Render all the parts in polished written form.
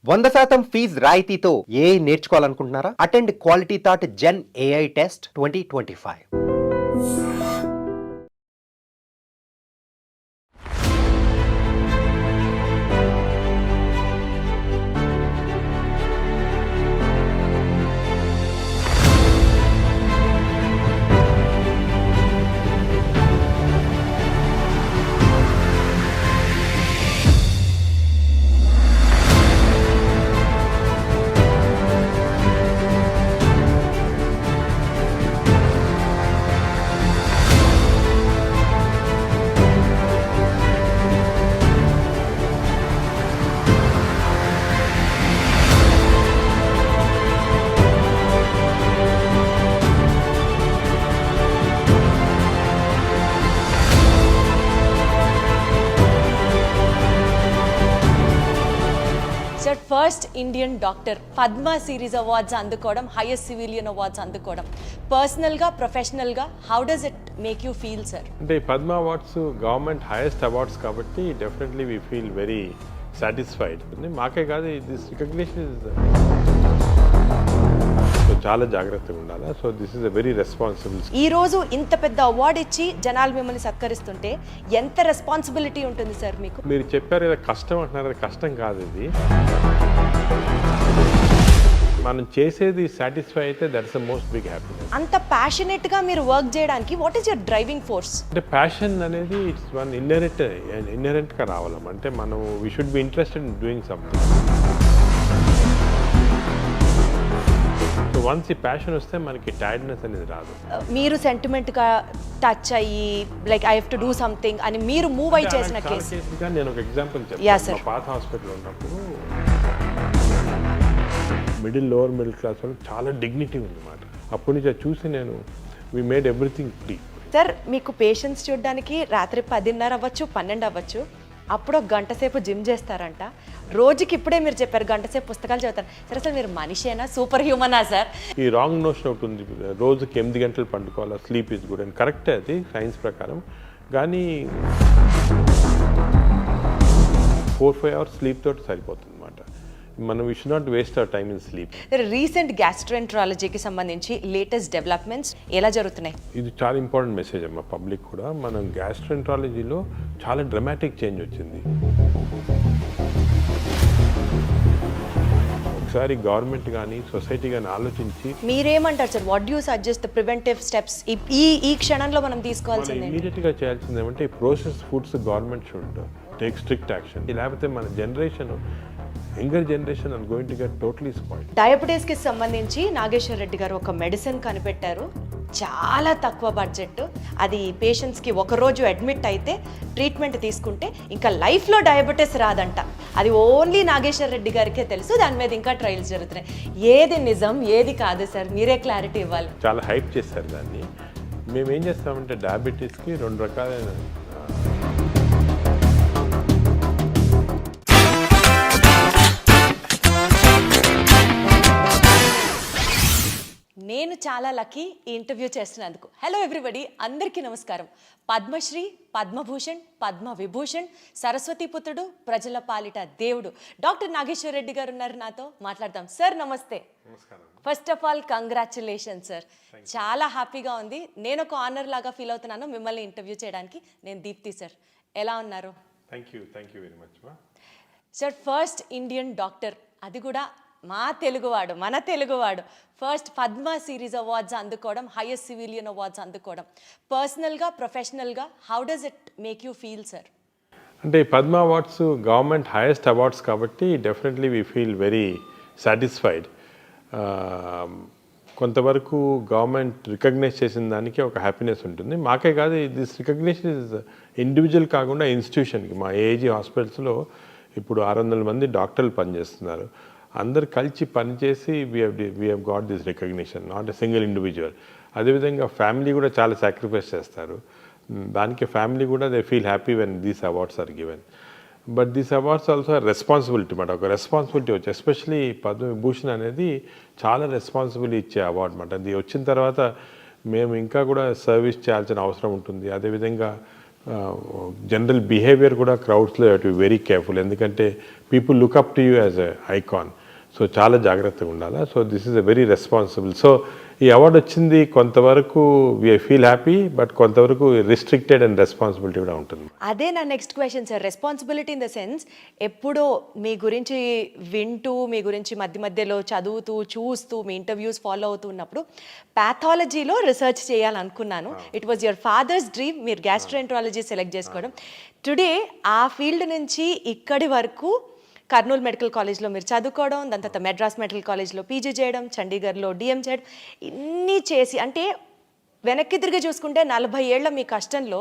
100% fees రాయితీతో AI నేర్చుకోవాలనుకుంటున్నారా? Attend quality thought gen AI test 2025. First Indian doctor Padma series awards అందుకోవడం, highest civilian awards అందుకోవడం, పర్సనల్గా ప్రొఫెషనల్గా how does it make you feel sir? అంటే Padma awards government highest awards కాబట్టి definitely we feel very satisfied. మాకే కాదు, this recognition is చాలా జాగ్రత్తగా ఉండాలి. So this is a very responsible. ఈ రోజు ఇంత పెద్ద అవార్డు ఇచ్చి జనాలు మిమ్మల్ని సత్కరిస్తుంటే ఎంత రెస్పాన్సిబిలిటీ ఉంటుంది సార్ మీకు? మీరు చెప్పారు కదా కష్టం అంటున్నారు, అది కష్టం కాదు. ఇది మనం చేసేది సాటిస్ఫై అయితే that's the most big happiness. అంత ప్యాషనేట్ గా మీరు వర్క్ చేయడానికి what is your driving force? అంటే ప్యాషన్ అనేది ఇట్స్ వన్ ఇన్నరెంట్ గా రావాలి. అంటే మనం we should be interested in doing something. Once ఈ ప్యాషన్ వస్తే మనకి టైర్డ్నెస్ అనేది రాదు. మీరు సెంటిమెంట్ గా టచ్ అయ్యి like I have to do something అని మీరు మూవ్ అయి చేసిన కేసు. నేను ఒక ఎగ్జాంపుల్ చెప్తాను. మా పాత హాస్పిటల్ ఉన్నప్పుడు లోవర్ మిడిల్ క్లాస్ వాళ్ళు చాలా డిగ్నిటీ ఉందన్నమాట. అప్పటి నుంచి చూసి నేను we made everything free. Sir మీకు పేషెంట్స్ చూడడానికి రాత్రి 10:30 అవ్వచ్చు, 12 అవ్వచ్చు, అప్పుడు ఒక గంట సేపు జిమ్ చేస్తారంట. రోజుకి ఇప్పుడే మీరు చెప్పారు గంట సేపు పుస్తకాలు చదువుతారు. సరే అసలు మీరు మనిషేనా, సూపర్ హ్యూమనా సార్? ఈ రాంగ్ నోషన్ ఒకటి ఉంది, రోజుకి 8 గంటలు పండుకోవాలా, స్లీప్ ఈజ్ గుడ్ అని. కరెక్టే అది సైన్స్ ప్రకారం. కానీ 4-5 అవర్స్ స్లీప్ తోటి సరిపోతుంది అనమాట. మనం we should not waste our time in sleep. Recent గ్యాస్ట్రోఎంట్రాలజీకి సంబంధించి లేటెస్ట్ డెవలప్మెంట్స్ ఎలా జరుగుతున్నాయి? ఇది చాలా ఇంపార్టెంట్ మెసేజ్ అమ్మా పబ్లిక్ కూడా. మనం గ్యాస్ట్రోఎంట్రాలజీలో చాలా డ్రమాటిక్ చేంజ్ వచ్చింది. ఒకసారి గవర్నమెంట్ కానీ సొసైటీ కానీ ఆలోచించి మీరేమంటారు sir? What do you suggest the preventive steps ఈ క్షణంలో మనం తీసుకోవాల్సింది? ఇమీడియట్గా చేయాల్సింది ఏమంటే ఈ process foods government should take strict action. లేకపోతే మన generation, younger generation are going to get totally spoiled. డయాబెటీస్కి సంబంధించి నాగేశ్వర్ రెడ్డి గారు ఒక మెడిసిన్ కనిపెట్టారు, చాలా తక్కువ బడ్జెట్. అది పేషెంట్స్కి ఒకరోజు అడ్మిట్ అయితే ట్రీట్మెంట్ తీసుకుంటే ఇంకా లైఫ్లో డయాబెటీస్ రాదంట. అది ఓన్లీ నాగేశ్వర్ రెడ్డి గారికే తెలుసు. దాని మీద ఇంకా ట్రయల్స్ జరుగుతున్నాయి. ఏది నిజం ఏది కాదు సార్, మీరే క్లారిటీ ఇవ్వాలి. చాలా హైప్ చేస్తారు దాన్ని. మేము ఏం చేస్తామంటే డయాబెటీస్కి 2 రకాలైన నేను చాలా లక్కీ ఈ ఇంటర్వ్యూ చేస్తున్నందుకు. హలో ఎవ్రీబడి, అందరికీ నమస్కారం. పద్మశ్రీ, పద్మభూషణ్, పద్మవిభూషణ్, సరస్వతి పుత్రుడు, ప్రజల పాలిట దేవుడు డాక్టర్ నాగేశ్వర్ రెడ్డి గారు ఉన్నారు నాతో. మాట్లాడదాం. సార్ నమస్తే. First of all congratulation sir. చాలా హ్యాపీగా ఉంది. నేను ఒక ఆనర్ లాగా ఫీల్ అవుతున్నాను మిమ్మల్ని ఇంటర్వ్యూ చేయడానికి. నేను దీప్తి సార్. ఎలా ఉన్నారు? Thank you very much sir. First Indian doctor, అది కూడా మా తెలుగువాడు, మన తెలుగువాడు, ఫస్ట్ పద్మ సిరీస్ అవార్డ్స్ అందుకోవడం, హైయెస్ట్ సివిలియన్ అవార్డ్స్ అందుకోవడం, పర్సనల్గా ప్రొఫెషనల్గా how does it make you feel sir? అంటే Padma awards government highest awards కాబట్టి definitely we feel very satisfied. కొంతవరకు గవర్నమెంట్ రికగ్నైజ్ చేసిన దానికి ఒక హ్యాపీనెస్ ఉంటుంది. మాకే కాదు, దిస్ రికగ్నిషన్ ఇస్ ఇండివిజువల్ కాకుండా ఇన్స్టిట్యూషన్కి. మా ఏజీ హాస్పిటల్స్లో ఇప్పుడు 600 మంది డాక్టర్లు పనిచేస్తున్నారు. అందరు కలిసి పనిచేసి we have got this recognition, not a single individual. అదేవిధంగా ఫ్యామిలీ కూడా చాలా సాక్రిఫైస్ చేస్తారు. దానికి ఫ్యామిలీ కూడా they feel happy when these awards are given. But these awards also responsibility మాట. ఒక రెస్పాన్సిబిలిటీ వచ్చి, ఎస్పెషలీ పద్మవిభూషణ్ అనేది చాలా రెస్పాన్సిబిలిటీ ఇచ్చే అవార్డు మాట. అది వచ్చిన తర్వాత మేము ఇంకా కూడా సర్వీస్ చేయాల్సిన అవసరం ఉంటుంది. అదేవిధంగా జనరల్ బిహేవియర్ కూడా క్రౌడ్స్లో టు వెరీ కేర్ఫుల్, ఎందుకంటే people look up to you as a icon. So చాలా జాగ్రత్తగా ఉండాలి. So this is a very responsible. So ఈ అవార్డు వచ్చింది కొంతవరకు వి ఫీల్ హ్యాపీ, బట్ కొంతవరకు రిస్ట్రిక్టెడ్ అండ్ రెస్పాన్సిబిలిటీ కూడా ఉంటుంది. అదే నా next question sir. Responsibility in the sense, ఎప్పుడో మీ గురించి వింటూ, మీ గురించి మధ్య మధ్యలో చదువుతూ, చూస్తూ, మీ ఇంటర్వ్యూస్ ఫాలో అవుతున్నప్పుడు ప్యాథాలజీలో రీసెర్చ్ చేయాలనుకున్నాను. It was your father's dream, మీరు గ్యాస్ట్రోఎంట్రాలజీ సెలెక్ట్ చేసుకోవడం. టుడే ఆ ఫీల్డ్ నుంచి ఇక్కడి వరకు కర్నూలు మెడికల్ కాలేజ్లో మీరు చదువుకోవడం, దాని తర్వాత మెడ్రాస్ మెడికల్ కాలేజ్లో పీజీ చేయడం, చండీగఢ్లో డిఎం చేయడం, ఇన్ని చేసి, అంటే వెనక్కి తిరిగి చూసుకుంటే 40 ఏళ్ల మీ కష్టంలో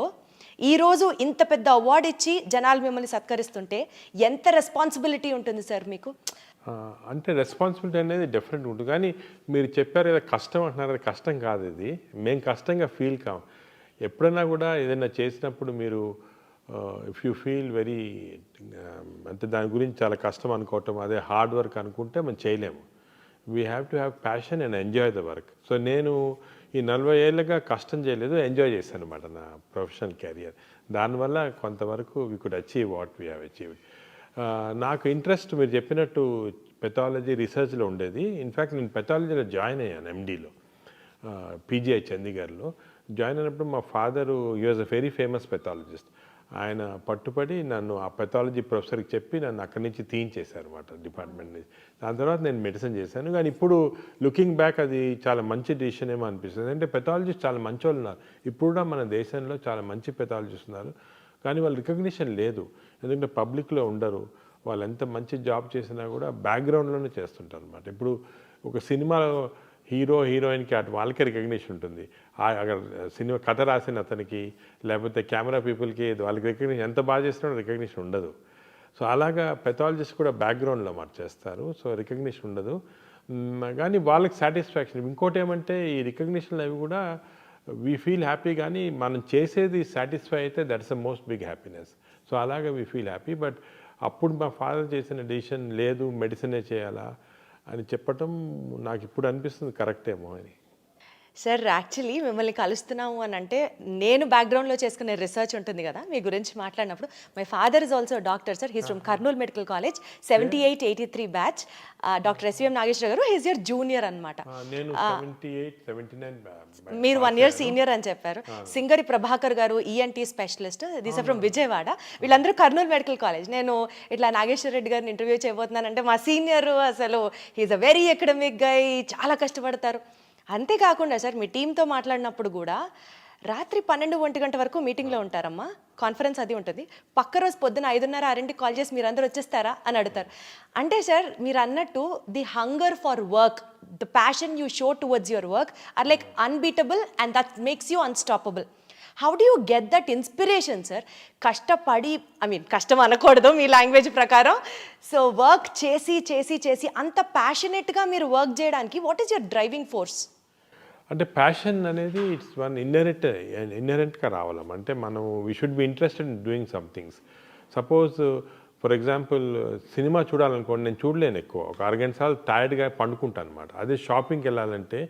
ఈరోజు ఇంత పెద్ద అవార్డు ఇచ్చి జనాలు మిమ్మల్ని సత్కరిస్తుంటే ఎంత రెస్పాన్సిబిలిటీ ఉంటుంది సార్ మీకు? అంటే రెస్పాన్సిబిలిటీ అనేది డెఫినెట్ ఉంటుంది, కానీ మీరు చెప్పారు కదా కష్టం అంటున్నారు, అది కష్టం కాదు. ఇది మేము కష్టంగా ఫీల్ కాం. ఎప్పుడైనా కూడా ఏదైనా చేసినప్పుడు మీరు ఇఫ్ యూ ఫీల్ వెరీ అంటే దాని గురించి చాలా కష్టం అనుకోవటం, అదే హార్డ్ వర్క్ అనుకుంటే మనం చేయలేము. We have to have passion and enjoy the work. So నేను ఈ 40 ఏళ్ళుగా కష్టం చేయలేదు, ఎంజాయ్ చేశాను అనమాట నా ప్రొఫెషనల్ కెరియర్. దానివల్ల కొంతవరకు we could achieve what we have achieved. నాకు ఇంట్రెస్ట్ మీరు చెప్పినట్టు పెథాలజీ రీసెర్చ్లో ఉండేది. ఇన్ఫ్యాక్ట్ నేను పెథాలజీలో జాయిన్ అయ్యాను ఎండీలో, పీజీఐ చండీగఢ్లో. జాయిన్ అయినప్పుడు మా father he was a very famous pathologist. ఆయన పట్టుపడి నన్ను ఆ పెథాలజీ ప్రొఫెసర్కి చెప్పి నన్ను అక్కడి నుంచి తీయించేశారు అనమాట, డిపార్ట్మెంట్ నుంచి. దాని తర్వాత నేను మెడిసిన్ చేశాను. కానీ ఇప్పుడు లుకింగ్ బ్యాక్ అది చాలా మంచి డిసిషన్ ఏమో అనిపిస్తుంది. అంటే పెథాలజిస్ట్ చాలా మంచి వాళ్ళు ఉన్నారు, ఇప్పుడు కూడా మన దేశంలో చాలా మంచి పెథాలజిస్ట్ ఉన్నారు, కానీ వాళ్ళ రికగ్నిషన్ లేదు. ఎందుకంటే పబ్లిక్లో ఉండరు. వాళ్ళు ఎంత మంచి జాబ్ చేసినా కూడా బ్యాక్గ్రౌండ్లోనే చేస్తుంటారు అనమాట. ఇప్పుడు ఒక సినిమాలో హీరో హీరోయిన్కి అటు వాళ్ళకే రికగ్నిషన్ ఉంటుంది, అక్కడ సినిమా కథ రాసిన అతనికి లేకపోతే కెమెరా పీపుల్కి వాళ్ళకి రికగ్నిషన్, ఎంత బాగా చేసినా రికగ్నిషన్ ఉండదు. సో అలాగా పెథాలజిస్ట్ కూడా బ్యాక్గ్రౌండ్లో చేస్తారు, సో రికగ్నిషన్ ఉండదు. కానీ వాళ్ళకి సాటిస్ఫాక్షన్. ఇంకోటి ఏమంటే ఈ రికగ్నిషన్లు అవి కూడా వీ ఫీల్ హ్యాపీ, కానీ మనం చేసేది సాటిస్ఫై అయితే that's the most big happiness. So అలాగా వీ ఫీల్ హ్యాపీ. బట్ అప్పుడు మా ఫాదర్ చేసిన డెసిషన్, లేదు మెడిసినే చేయాలా అని చెప్పటం నాకు ఇప్పుడు అనిపిస్తుంది కరెక్టేమో అని. సార్ యాక్చువల్లీ మిమ్మల్ని కలుస్తున్నాము అని అంటే, నేను బ్యాక్గ్రౌండ్లో చేసుకునే రీసెర్చ్ ఉంటుంది కదా మీ గురించి మాట్లాడినప్పుడు, my father is also doctor sir. He's from Kurnool medical college 78-83 batch. Doctor SVM Nageswara గారు హీస్ యువర్ జూనియర్ అనమాట. నేను 78-79 మీరు 1 year సీనియర్ అని చెప్పారు. Singari Prabhakar garu ENT specialist, these are from Vijayawada. వీళ్ళందరూ కర్నూలు మెడికల్ కాలేజ్. నేను ఇట్లా నాగేశ్వర రెడ్డి గారిని ఇంటర్వ్యూ చేయబోతున్నానంటే మా సీనియర్ అసలు హీస్ అ వెరీ ఎకడమిక్ గై, చాలా కష్టపడతారు. అంతేకాకుండా సార్ మీ టీంతో మాట్లాడినప్పుడు కూడా రాత్రి 12-1 గంట వరకు మీటింగ్లో ఉంటారమ్మా, కాన్ఫరెన్స్ అది ఉంటుంది. పక్క రోజు పొద్దున 5:30-6కి కాల్ చేసి మీరు అందరూ వచ్చేస్తారా అని అడుగుతారు. అంటే సార్ మీరు అన్నట్టు the hunger for work, the passion you show towards your work or like unbeatable and that makes you unstoppable. How do you get that inspiration sir? కష్టపడి, కష్టం అనకూడదు మీ లాంగ్వేజ్ ప్రకారం, సో వర్క్ చేసి చేసి చేసి అంత ప్యాషనెట్గా మీరు వర్క్ చేయడానికి what is your driving force? అంటే ప్యాషన్ అనేది ఇట్స్ వన్ ఇన్నరెంట్గా రావాలమ్మ. అంటే మనం we should be interested in doing some things. Suppose for example cinema చూడాలనుకోండి, నేను చూడలేను ఎక్కువ, ఒక 6 గంటల సార్లు టైర్డ్గా పండుకుంటాను అనమాట. అదే షాపింగ్కి వెళ్ళాలంటే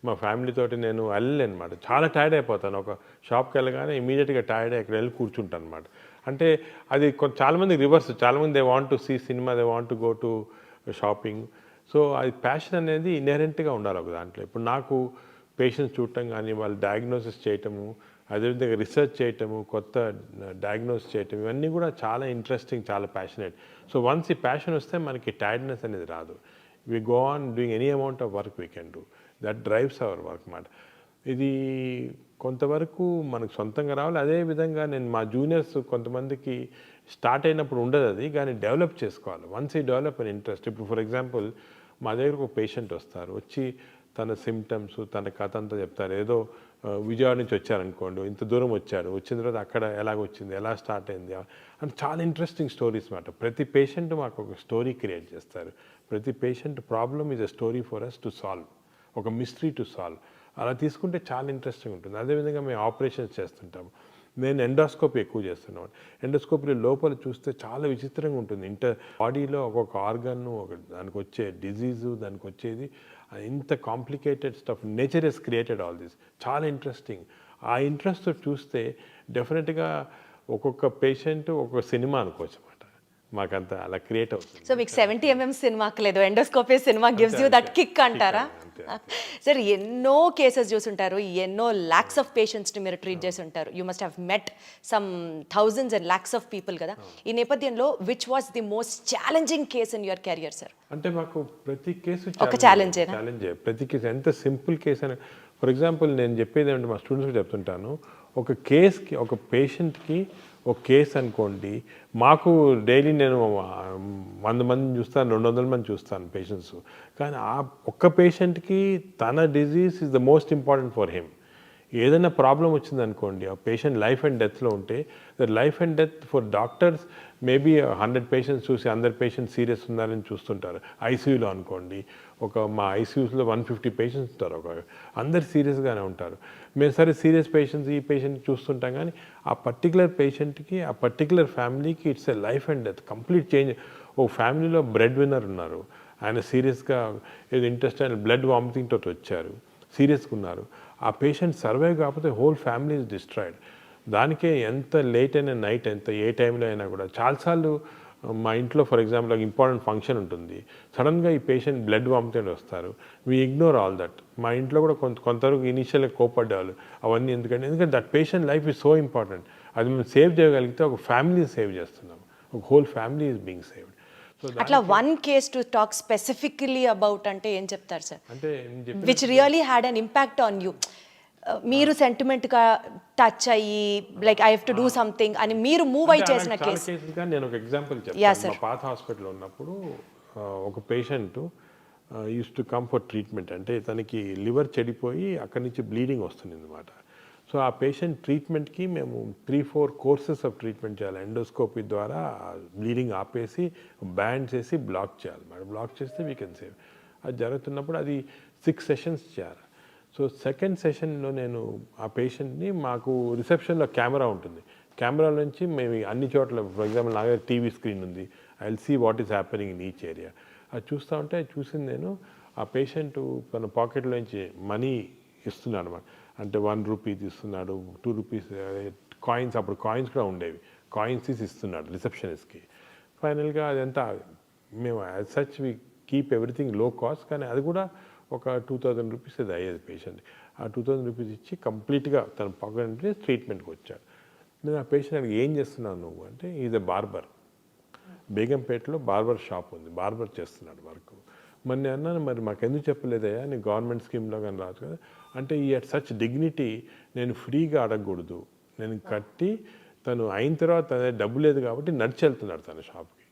మా ఫ్యామిలీతోటి నేను వెళ్ళలేను అనమాట, చాలా టైర్డ్ అయిపోతాను. ఒక షాప్కి వెళ్ళగానే ఇమీడియట్గా టైర్డ్ అక్కడ వెళ్ళి కూర్చుంటాను అనమాట. అంటే అది చాలామంది రివర్స్, చాలామంది they want to see cinema, they want to go to shopping. So అది ప్యాషన్ అనేది ఇన్హెరెంట్గా ఉండాలి ఒక దాంట్లో. ఇప్పుడు నాకు పేషెంట్స్ చూడటం కానీ, వాళ్ళు డయాగ్నోసిస్ చేయటము, అదేవిధంగా రీసెర్చ్ చేయటము, కొత్త డయాగ్నోసిస్ చేయటం, ఇవన్నీ కూడా చాలా ఇంట్రెస్టింగ్, చాలా ప్యాషనేట్. సో వన్స్ ఈ ప్యాషన్ వస్తే మనకి టైర్డ్నెస్ అనేది రాదు. We go on doing any amount of work we can do, that drives our work మాట. ఇది కొంతవరకు మనకు సొంతంగా రావాలి. అదేవిధంగా నేను మా జూనియర్స్ కొంతమందికి స్టార్ట్ అయినప్పుడు ఉండదు అది, కానీ డెవలప్ చేసుకోవాలి. వన్స్ ఈ డెవలప్ అన్ ఇంట్రెస్ట్. ఇప్పుడు ఫర్ ఎగ్జాంపుల్ మా దగ్గరకు ఒక పేషెంట్ వస్తారు, వచ్చి తన సిమ్టమ్స్, తన కథ అంతా చెప్తారు. ఏదో విజయవాడ నుంచి వచ్చారనుకోండి, ఇంత దూరం వచ్చాడు, వచ్చిన తర్వాత అక్కడ ఎలాగొచ్చింది, ఎలా స్టార్ట్ అయింది అని చాలా ఇంట్రెస్టింగ్ స్టోరీస్ మాట. ప్రతి పేషెంట్ మాకు ఒక స్టోరీ క్రియేట్ చేస్తారు. ప్రతి patient problem is a story for us to solve, ఒక మిస్టరీ టు సాల్వ్. అలా తీసుకుంటే చాలా ఇంట్రెస్టింగ్ ఉంటుంది. అదేవిధంగా మేము ఆపరేషన్స్ చేస్తుంటాము. నేను ఎండోస్కోపీ ఎక్కువ చేస్తున్నాను. ఎండోస్కోపీలో లోపల చూస్తే చాలా విచిత్రంగా ఉంటుంది. బాడీలో ఒక్కొక్క ఆర్గన్, దానికి వచ్చే డిజీజు, దానికి వచ్చేది ఇంత complicated stuff. Nature has created all this, చాలా ఇంట్రెస్టింగ్. ఆ ఇంట్రెస్ట్ చూస్తే డెఫినెట్గా ఒక్కొక్క పేషెంట్ ఒక్కొక్క సినిమా అనుకోవచ్చు అనమాట. మాకంత అలా క్రియేట్ అవుతుంది. సో మీకు 70 సినిమాకి లేదు, endoscopy cinema gives you that kick అంటారా? సార్ ఎన్నో కేసెస్ చూసుంటారు, ఎన్నో ల్యాక్స్ ఆఫ్ పేషెంట్స్ని మీరు ట్రీట్ చేసి ఉంటారు. You must have met some thousands and lakhs of people కదా. ఈ నేపథ్యంలో which was the most challenging case in your career sir? అంటే మాకు ప్రతి కేసు ఒక ఛాలెంజ్ ప్రతి కేసు ఎంత సింపుల్ కేసు అని. ఫర్ ఎగ్జాంపుల్ నేను చెప్పేది ఏమంటే మా స్టూడెంట్స్కి చెప్తుంటాను, ఒక కేస్కి ఒక పేషెంట్కి ఒక కేసు అనుకోండి, మాకు డైలీ నేను 100 మందిని చూస్తాను, 200 మంది చూస్తాను పేషెంట్స్. కానీ ఆ ఒక్క పేషెంట్కి తన disease is the most important for him. ఏదైనా ప్రాబ్లం వచ్చింది అనుకోండి, ఆ పేషెంట్ లైఫ్ అండ్ డెత్లో ఉంటే, the life and death for doctors maybe 100 patients చూసి అందరు పేషెంట్స్ సీరియస్ ఉన్నారని చూస్తుంటారు. ఐసీయూలో అనుకోండి, మా ఐసీయూస్లో 150 పేషెంట్స్ ఉంటారు, అందరు సీరియస్గానే ఉంటారు. మేము సరే సీరియస్ పేషెంట్స్ ఈ పేషెంట్ చూస్తుంటాం, కానీ ఆ పర్టికులర్ పేషెంట్కి ఆ పర్టికులర్ ఫ్యామిలీకి it's a life and death, complete change. ఒక ఫ్యామిలీలో బ్రెడ్ విన్నర్ ఉన్నారు, ఆయన సీరియస్గా ఏదో ఇంటెస్టైన్ బ్లడ్ వామిటింగ్ తోటి వచ్చారు, సీరియస్గా ఉన్నారు. ఆ పేషెంట్ సర్వైవ్ కాకపోతే హోల్ ఫ్యామిలీ ఇస్ డిస్ట్రాయిడ్. దానికే ఎంత లేట్ అయినా నైట్ ఎంత ఏ టైంలో అయినా కూడా చాలాసార్లు మా ఇంట్లో ఫర్ ఎగ్జాంపుల్ ఇంపార్టెంట్ ఫంక్షన్ ఉంటుంది, సడన్గా ఈ పేషెంట్ బ్లడ్ వామిటింగ్ వస్తారు, వీ ఇగ్నోర్ ఆల్ దట్. మా ఇంట్లో కూడా కొంతవరకు ఇనీషియల్గా కోపడ్డారు అవన్నీ, ఎందుకంటే that patient life is so important. అది మేము సేవ్ చేయగలిగితే ఒక ఫ్యామిలీ సేవ్ చేస్తున్నాం, ఒక whole family is being saved. అట్లా one case to talk specifically about అంటే ఏం చెప్తారు సార్? అంటే which really had an impact on you, మీరు సెంటిమెంట్గా టచ్ అయ్యి like I have to do something అని మీరు మూవ్ అయి చేసిన కేసు? నేను ఒక ఎగ్జాంపుల్ చెప్తాను. మా పాత హాస్పిటల్లో ఉన్నప్పుడు ఒక patient use to come for treatment. అంటే తనకి లివర్ చెడిపోయి అక్కడి నుంచి బ్లీడింగ్ వస్తుంది అన్నమాట. సో ఆ పేషెంట్ ట్రీట్మెంట్కి మేము 3-4 కోర్సెస్ ఆఫ్ ట్రీట్మెంట్ చేయాలి. ఎండోస్కోపీ ద్వారా బ్లీడింగ్ ఆపేసి బ్యాండ్ చేసి బ్లాక్ చేయాలి మేడం. బ్లాక్ చేస్తే వీ కెన్ సేవ్. అది జరుగుతున్నప్పుడు అది 6 సెషన్స్ చేయాలి. సో సెకండ్ సెషన్లో నేను ఆ పేషెంట్ని, మాకు రిసెప్షన్లో కెమెరా ఉంటుంది, కెమెరా నుంచి మేము అన్ని చోట్ల ఫర్ ఎగ్జాంపుల్ నా దగ్గర టీవీ స్క్రీన్ ఉంది, I will see what is happening in each area. అది చూస్తూ ఉంటే చూసింది నేను, ఆ పేషెంట్ తన పాకెట్లోంచి మనీ ఇస్తున్నాడు అన్నమాట. అంటే 1 రూపీ తీస్తున్నాడు, 2 రూపీస్ కాయిన్స్, అప్పుడు కాయిన్స్ కూడా ఉండేవి, కాయిన్స్ తీసి ఇస్తున్నాడు రిసెప్షనిస్ట్కి. ఫైనల్గా అదంతా మేము as such we keep everything low cost, కానీ అది కూడా ఒక 2000 రూపీస్ అది అయ్యేది పేషెంట్. ఆ 2000 రూపీస్ ఇచ్చి కంప్లీట్గా తన పాకెట్ నుంచి ట్రీట్మెంట్కి వచ్చాడు. నేను ఆ పేషెంట్ ఏం చేస్తున్నావు నువ్వు అంటే, ఈజ్ ఎ బార్బర్, బేగంపేటలో బార్బర్ షాప్ ఉంది, బార్బర్ చేస్తున్నాడు వర్క్. మరి నేను అన్నాను, మరి మాకు ఎందుకు చెప్పలేదయ్యా, నీ గవర్నమెంట్ స్కీమ్లో కానీ రాదు కదా అంటే, ఈ అట్ సచ్ డిగ్నిటీ నేను ఫ్రీగా అడగకూడదు, నేను కట్టి తను అయిన తర్వాత డబ్బు లేదు కాబట్టి నడిచి వెళ్తున్నాడు తన షాప్కి.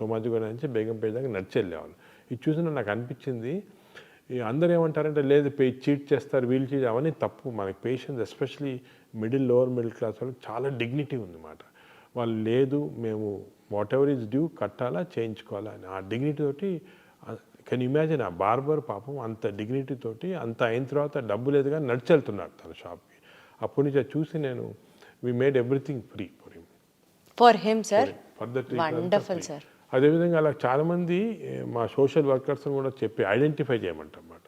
సోమాజిగూడ నుంచి బేగంపేట దాకా నడిచి వెళ్ళేవాళ్ళు. ఇది చూసిన నాకు అనిపించింది, అందరూ ఏమంటారంటే లేదు చీట్ చేస్తారు, వీళ్ళు చీట్, అవన్నీ తప్పు. మనకి patients especially lower middle class వాళ్ళకి చాలా డిగ్నిటీ ఉందన్నమాట. వాళ్ళు లేదు మేము వాట్ ఎవర్ ఈజ్ డ్యూ కట్టాలా చేయించుకోవాలా అని ఆ డిగ్నిటీ తోటి. కెన్ ఇమాజిన్ ఆ బార్బర్ పాపం అంత డిగ్నిటీ తోటి అంత అయిన తర్వాత డబ్బు లేదు కానీ నడిచి వెళ్తున్నాడు తన షాప్కి. అప్పటి నుంచి చూసి నేను we made everything free for him sir. For the wonderful sir. అదేవిధంగా అలా చాలామంది మా సోషల్ వర్కర్స్ని కూడా చెప్పి ఐడెంటిఫై చేయమంటారన్నమాట.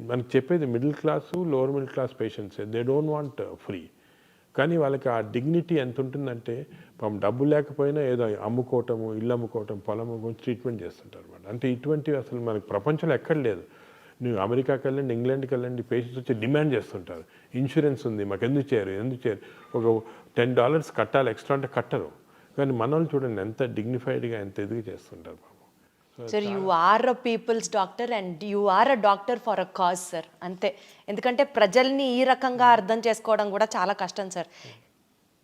మనకు చెప్పేది middle class lower middle class patients, they don't want free. కానీ వాళ్ళకి ఆ డిగ్నిటీ ఎంత ఉంటుందంటే, పాపం డబ్బు లేకపోయినా ఏదో అమ్ముకోవటము, ఇల్లు అమ్ముకోవటం, పొలం అమ్ముకోవటం ట్రీట్మెంట్ చేస్తుంటారు అనమాట. అంటే ఇటువంటివి అసలు మనకి ప్రపంచంలో ఎక్కడ లేదు. నువ్వు అమెరికాకి వెళ్ళండి, ఇంగ్లాండ్కి వెళ్ళండి, పేషెంట్స్ వచ్చి డిమాండ్ చేస్తుంటారు, ఇన్సూరెన్స్ ఉంది మాకు ఎందుకు చేయరు. ఒక $10 కట్టాలి ఎక్స్ట్రా అంటే కట్టరు. కానీ మన వాళ్ళు చూడండి ఎంత డిగ్నిఫైడ్గా ఎంత ఎదుగు చేస్తుంటారు పాపం. Sir you are a people's doctor and you are a doctor for a cause sir. అంతే. ఎందుకంటే ప్రజల్ని ఈ రకంగా అర్థం చేసుకోవడం కూడా చాలా కష్టం సార్.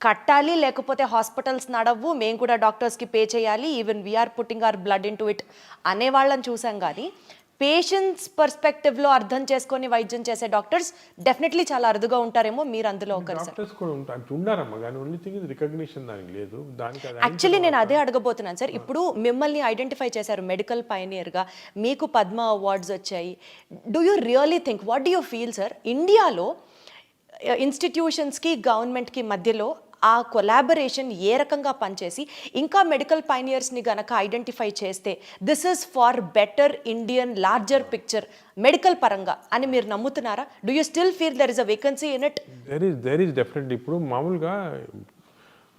కట్టాలి లేకపోతే హాస్పిటల్స్ నడవు, మేము కూడా డాక్టర్స్కి పే చేయాలి, even we are putting our blood into it అనే వాళ్ళని చూసాం. కానీ పేషెంట్స్ పర్స్పెక్టివ్లో అర్థం చేసుకొని వైద్యం చేసే డాక్టర్స్ డెఫినెట్లీ చాలా అరుదుగా ఉంటారేమో, మీరు అందులో ఒకరు సార్. డాక్టర్స్ కూడా ఉన్నారమ్మా, కానీ ఓన్లీ థింగ్ ఇస్ రికగ్నిషన్ దానికి లేదు. యాక్చువల్లీ నేను అదే అడగబోతున్నాను సార్. ఇప్పుడు మిమ్మల్ని ఐడెంటిఫై చేశారు మెడికల్ పైనియర్గా, మీకు పద్మ అవార్డ్స్ వచ్చాయి. Do you really think, what do you feel sir, ఇండియాలో ఇన్స్టిట్యూషన్స్కి గవర్నమెంట్కి మధ్యలో ఆ కొలాబరేషన్ ఏ రకంగా పనిచేసి ఇంకా మెడికల్ పైనియర్స్ని గనక ఐడెంటిఫై చేస్తే this is far better Indian larger picture medical పరంగా అని మీరు నమ్ముతున్నారా? Do you still feel there is a vacancy in it? There is definitely. ఇప్పుడు మామూలుగా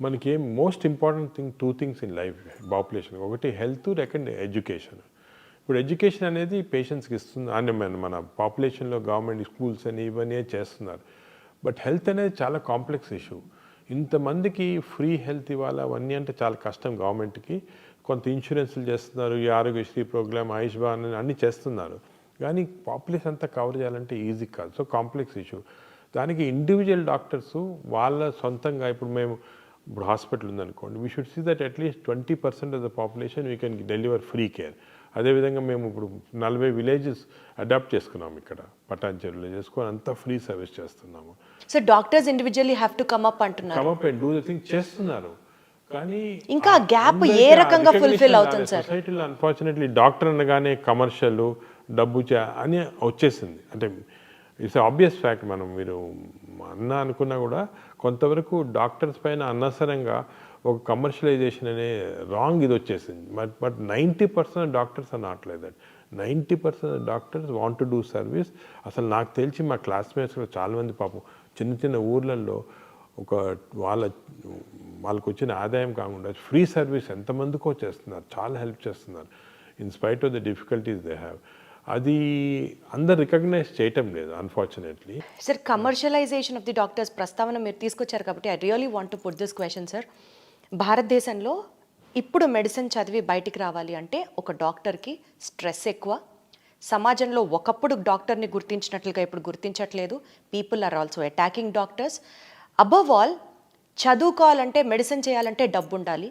మనకి most important thing 2 things in life population. ఒకటి హెల్త్, సెకండ్ ఎడ్యుకేషన్. ఇప్పుడు education అనేది పేషెంట్స్కి ఇస్తుంది అని మన పాపులేషన్లో గవర్నమెంట్ స్కూల్స్ అని ఇవన్నీ చేస్తున్నారు. బట్ హెల్త్ అనేది చాలా కాంప్లెక్స్ ఇష్యూ. ఇంతమందికి ఫ్రీ హెల్త్ ఇవ్వాలి అవన్నీ అంటే చాలా కష్టం గవర్నమెంట్కి. కొంత ఇన్సూరెన్స్లు చేస్తున్నారు, ఈ ఆరోగ్యశ్రీ ప్రోగ్రామ్, ఆయుష్మాన్ అన్నీ చేస్తున్నారు. కానీ పాపులేషన్ అంతా కవర్ చేయాలంటే ఈజీ కాదు. So complex issue. దానికి ఇండివిజువల్ డాక్టర్స్ వాళ్ళ సొంతంగా ఇప్పుడు హాస్పిటల్ ఉందనుకోండి, we should see that at least 20% of the population we can deliver free care. అదేవిధంగా మేము ఇప్పుడు 40 విలేజెస్ అడాప్ట్ చేసుకున్నాం ఇక్కడ పటాన్చెరులో చేసుకొని అంతా ఫ్రీ సర్వీస్ చేస్తున్నాము. So doctors individually have to come up అంటున్నారు. Come up and do the thing చేస్తున్నారు. కానీ ఇంకా గ్యాప్ ఏ రకంగా ఫుల్ఫిల్ అవుతుంది సార్? సొసైటీలో అన్ఫార్చునేట్లీ డాక్టర్ అనగానే కమర్షియల్ డబ్బు అని వచ్చేసింది. అంటే ఇట్స్ ఆబ్వియస్ ఫ్యాక్ట్. మీరు అనుకున్నా కూడా కొంతవరకు డాక్టర్స్ పైన అనవసరంగా ఒక కమర్షియలైజేషన్ అనే రాంగ్ ఇది వచ్చేసింది. But 90% doctors are not like that. 90% doctors want to do service. అసలు నాకు తెలిసి మా క్లాస్మేట్స్లో చాలామంది పాపం చిన్న చిన్న ఊర్లలో వాళ్ళకు వచ్చిన ఆదాయం కాకుండా ఫ్రీ సర్వీస్ ఎంతమందికో చేస్తున్నారు, చాలా హెల్ప్ చేస్తున్నారు in spite of the difficulties they have. అది అందరు రికగ్నైజ్ చేయటం లేదు unfortunately. Sir, commercialisation of the doctors ప్రస్తావన మీరు తీసుకొచ్చారు కాబట్టి I really want to put this question sir. భారతదేశంలో ఇప్పుడు మెడిసిన్ చదివి బయటికి రావాలి అంటే ఒక డాక్టర్కి స్ట్రెస్ ఎక్కువ. సమాజంలో ఒకప్పుడు డాక్టర్ని గుర్తించినట్లుగా ఇప్పుడు గుర్తించట్లేదు. People are also attacking doctors. Above all, చదువుకోవాలంటే మెడిసిన్ చేయాలంటే డబ్బు ఉండాలి.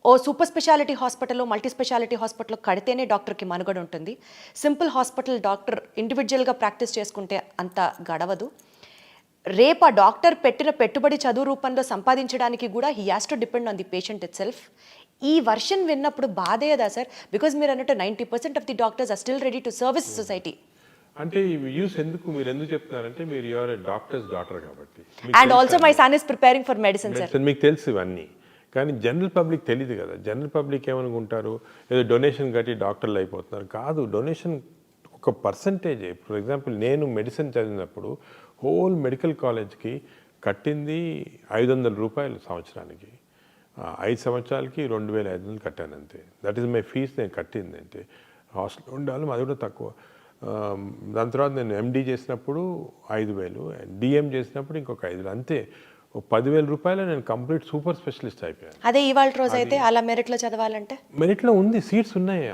ఓ సూపర్ స్పెషాలిటీ హాస్పిటల్లో, మల్టీ స్పెషాలిటీ హాస్పిటల్లో కడితేనే డాక్టర్కి మనుగడ ఉంటుంది. సింపుల్ హాస్పిటల్ డాక్టర్ ఇండివిజువల్గా ప్రాక్టీస్ చేసుకుంటే అంత గడవదు. రేపు ఆ డాక్టర్ పెట్టిన పెట్టుబడి చదువు రూపంలో సంపాదించడానికి కూడా he has to depend on the patient itself. ఈ వర్షన్ విన్నప్పుడు బాధేయదా సార్? బికాజ్ మీరు అన్నట్టు 90% of the doctors are still ready to service society. అంటే ఈ వ్యూస్ మీరు ఎందుకు చెప్తున్నారంటే మీరు యువర్ డాక్టర్స్ డాటర్ కాబట్టి. And also my son is preparing for medicine sir. మీకు తెలుసు ఇవన్నీ, కానీ జనరల్ పబ్లిక్ తెలియదు కదా. జనరల్ పబ్లిక్ ఏమనుకుంటారు, ఏదో డొనేషన్ కట్టి డాక్టర్లు అయిపోతున్నారు. కాదు, డొనేషన్ ఒక పర్సంటేజే. ఫర్ ఎగ్జాంపుల్ నేను మెడిసిన్ చదివినప్పుడు హోల్ మెడికల్ కాలేజ్కి కట్టింది 500 రూపాయలు సంవత్సరానికి. 5 సంవత్సరాలకి 2500 కట్టాను అంతే. That is my fees. నేను కట్టింది అంటే హాస్టల్లో ఉండాలి, అది కూడా తక్కువ. దాని తర్వాత నేను ఎండి చేసినప్పుడు 5000, డిఎం చేసినప్పుడు ఇంకొక 5000, అంతే. 10,000 రూపాయలు నేను కంప్లీట్ సూపర్ స్పెషలిస్ట్ అయిపోయాను. అదే ఇవాళ రోజు అయితే అలా మెరిట్లో చదవాలంటే మెరిట్లో ఉంది, సీట్స్ ఉన్నాయి.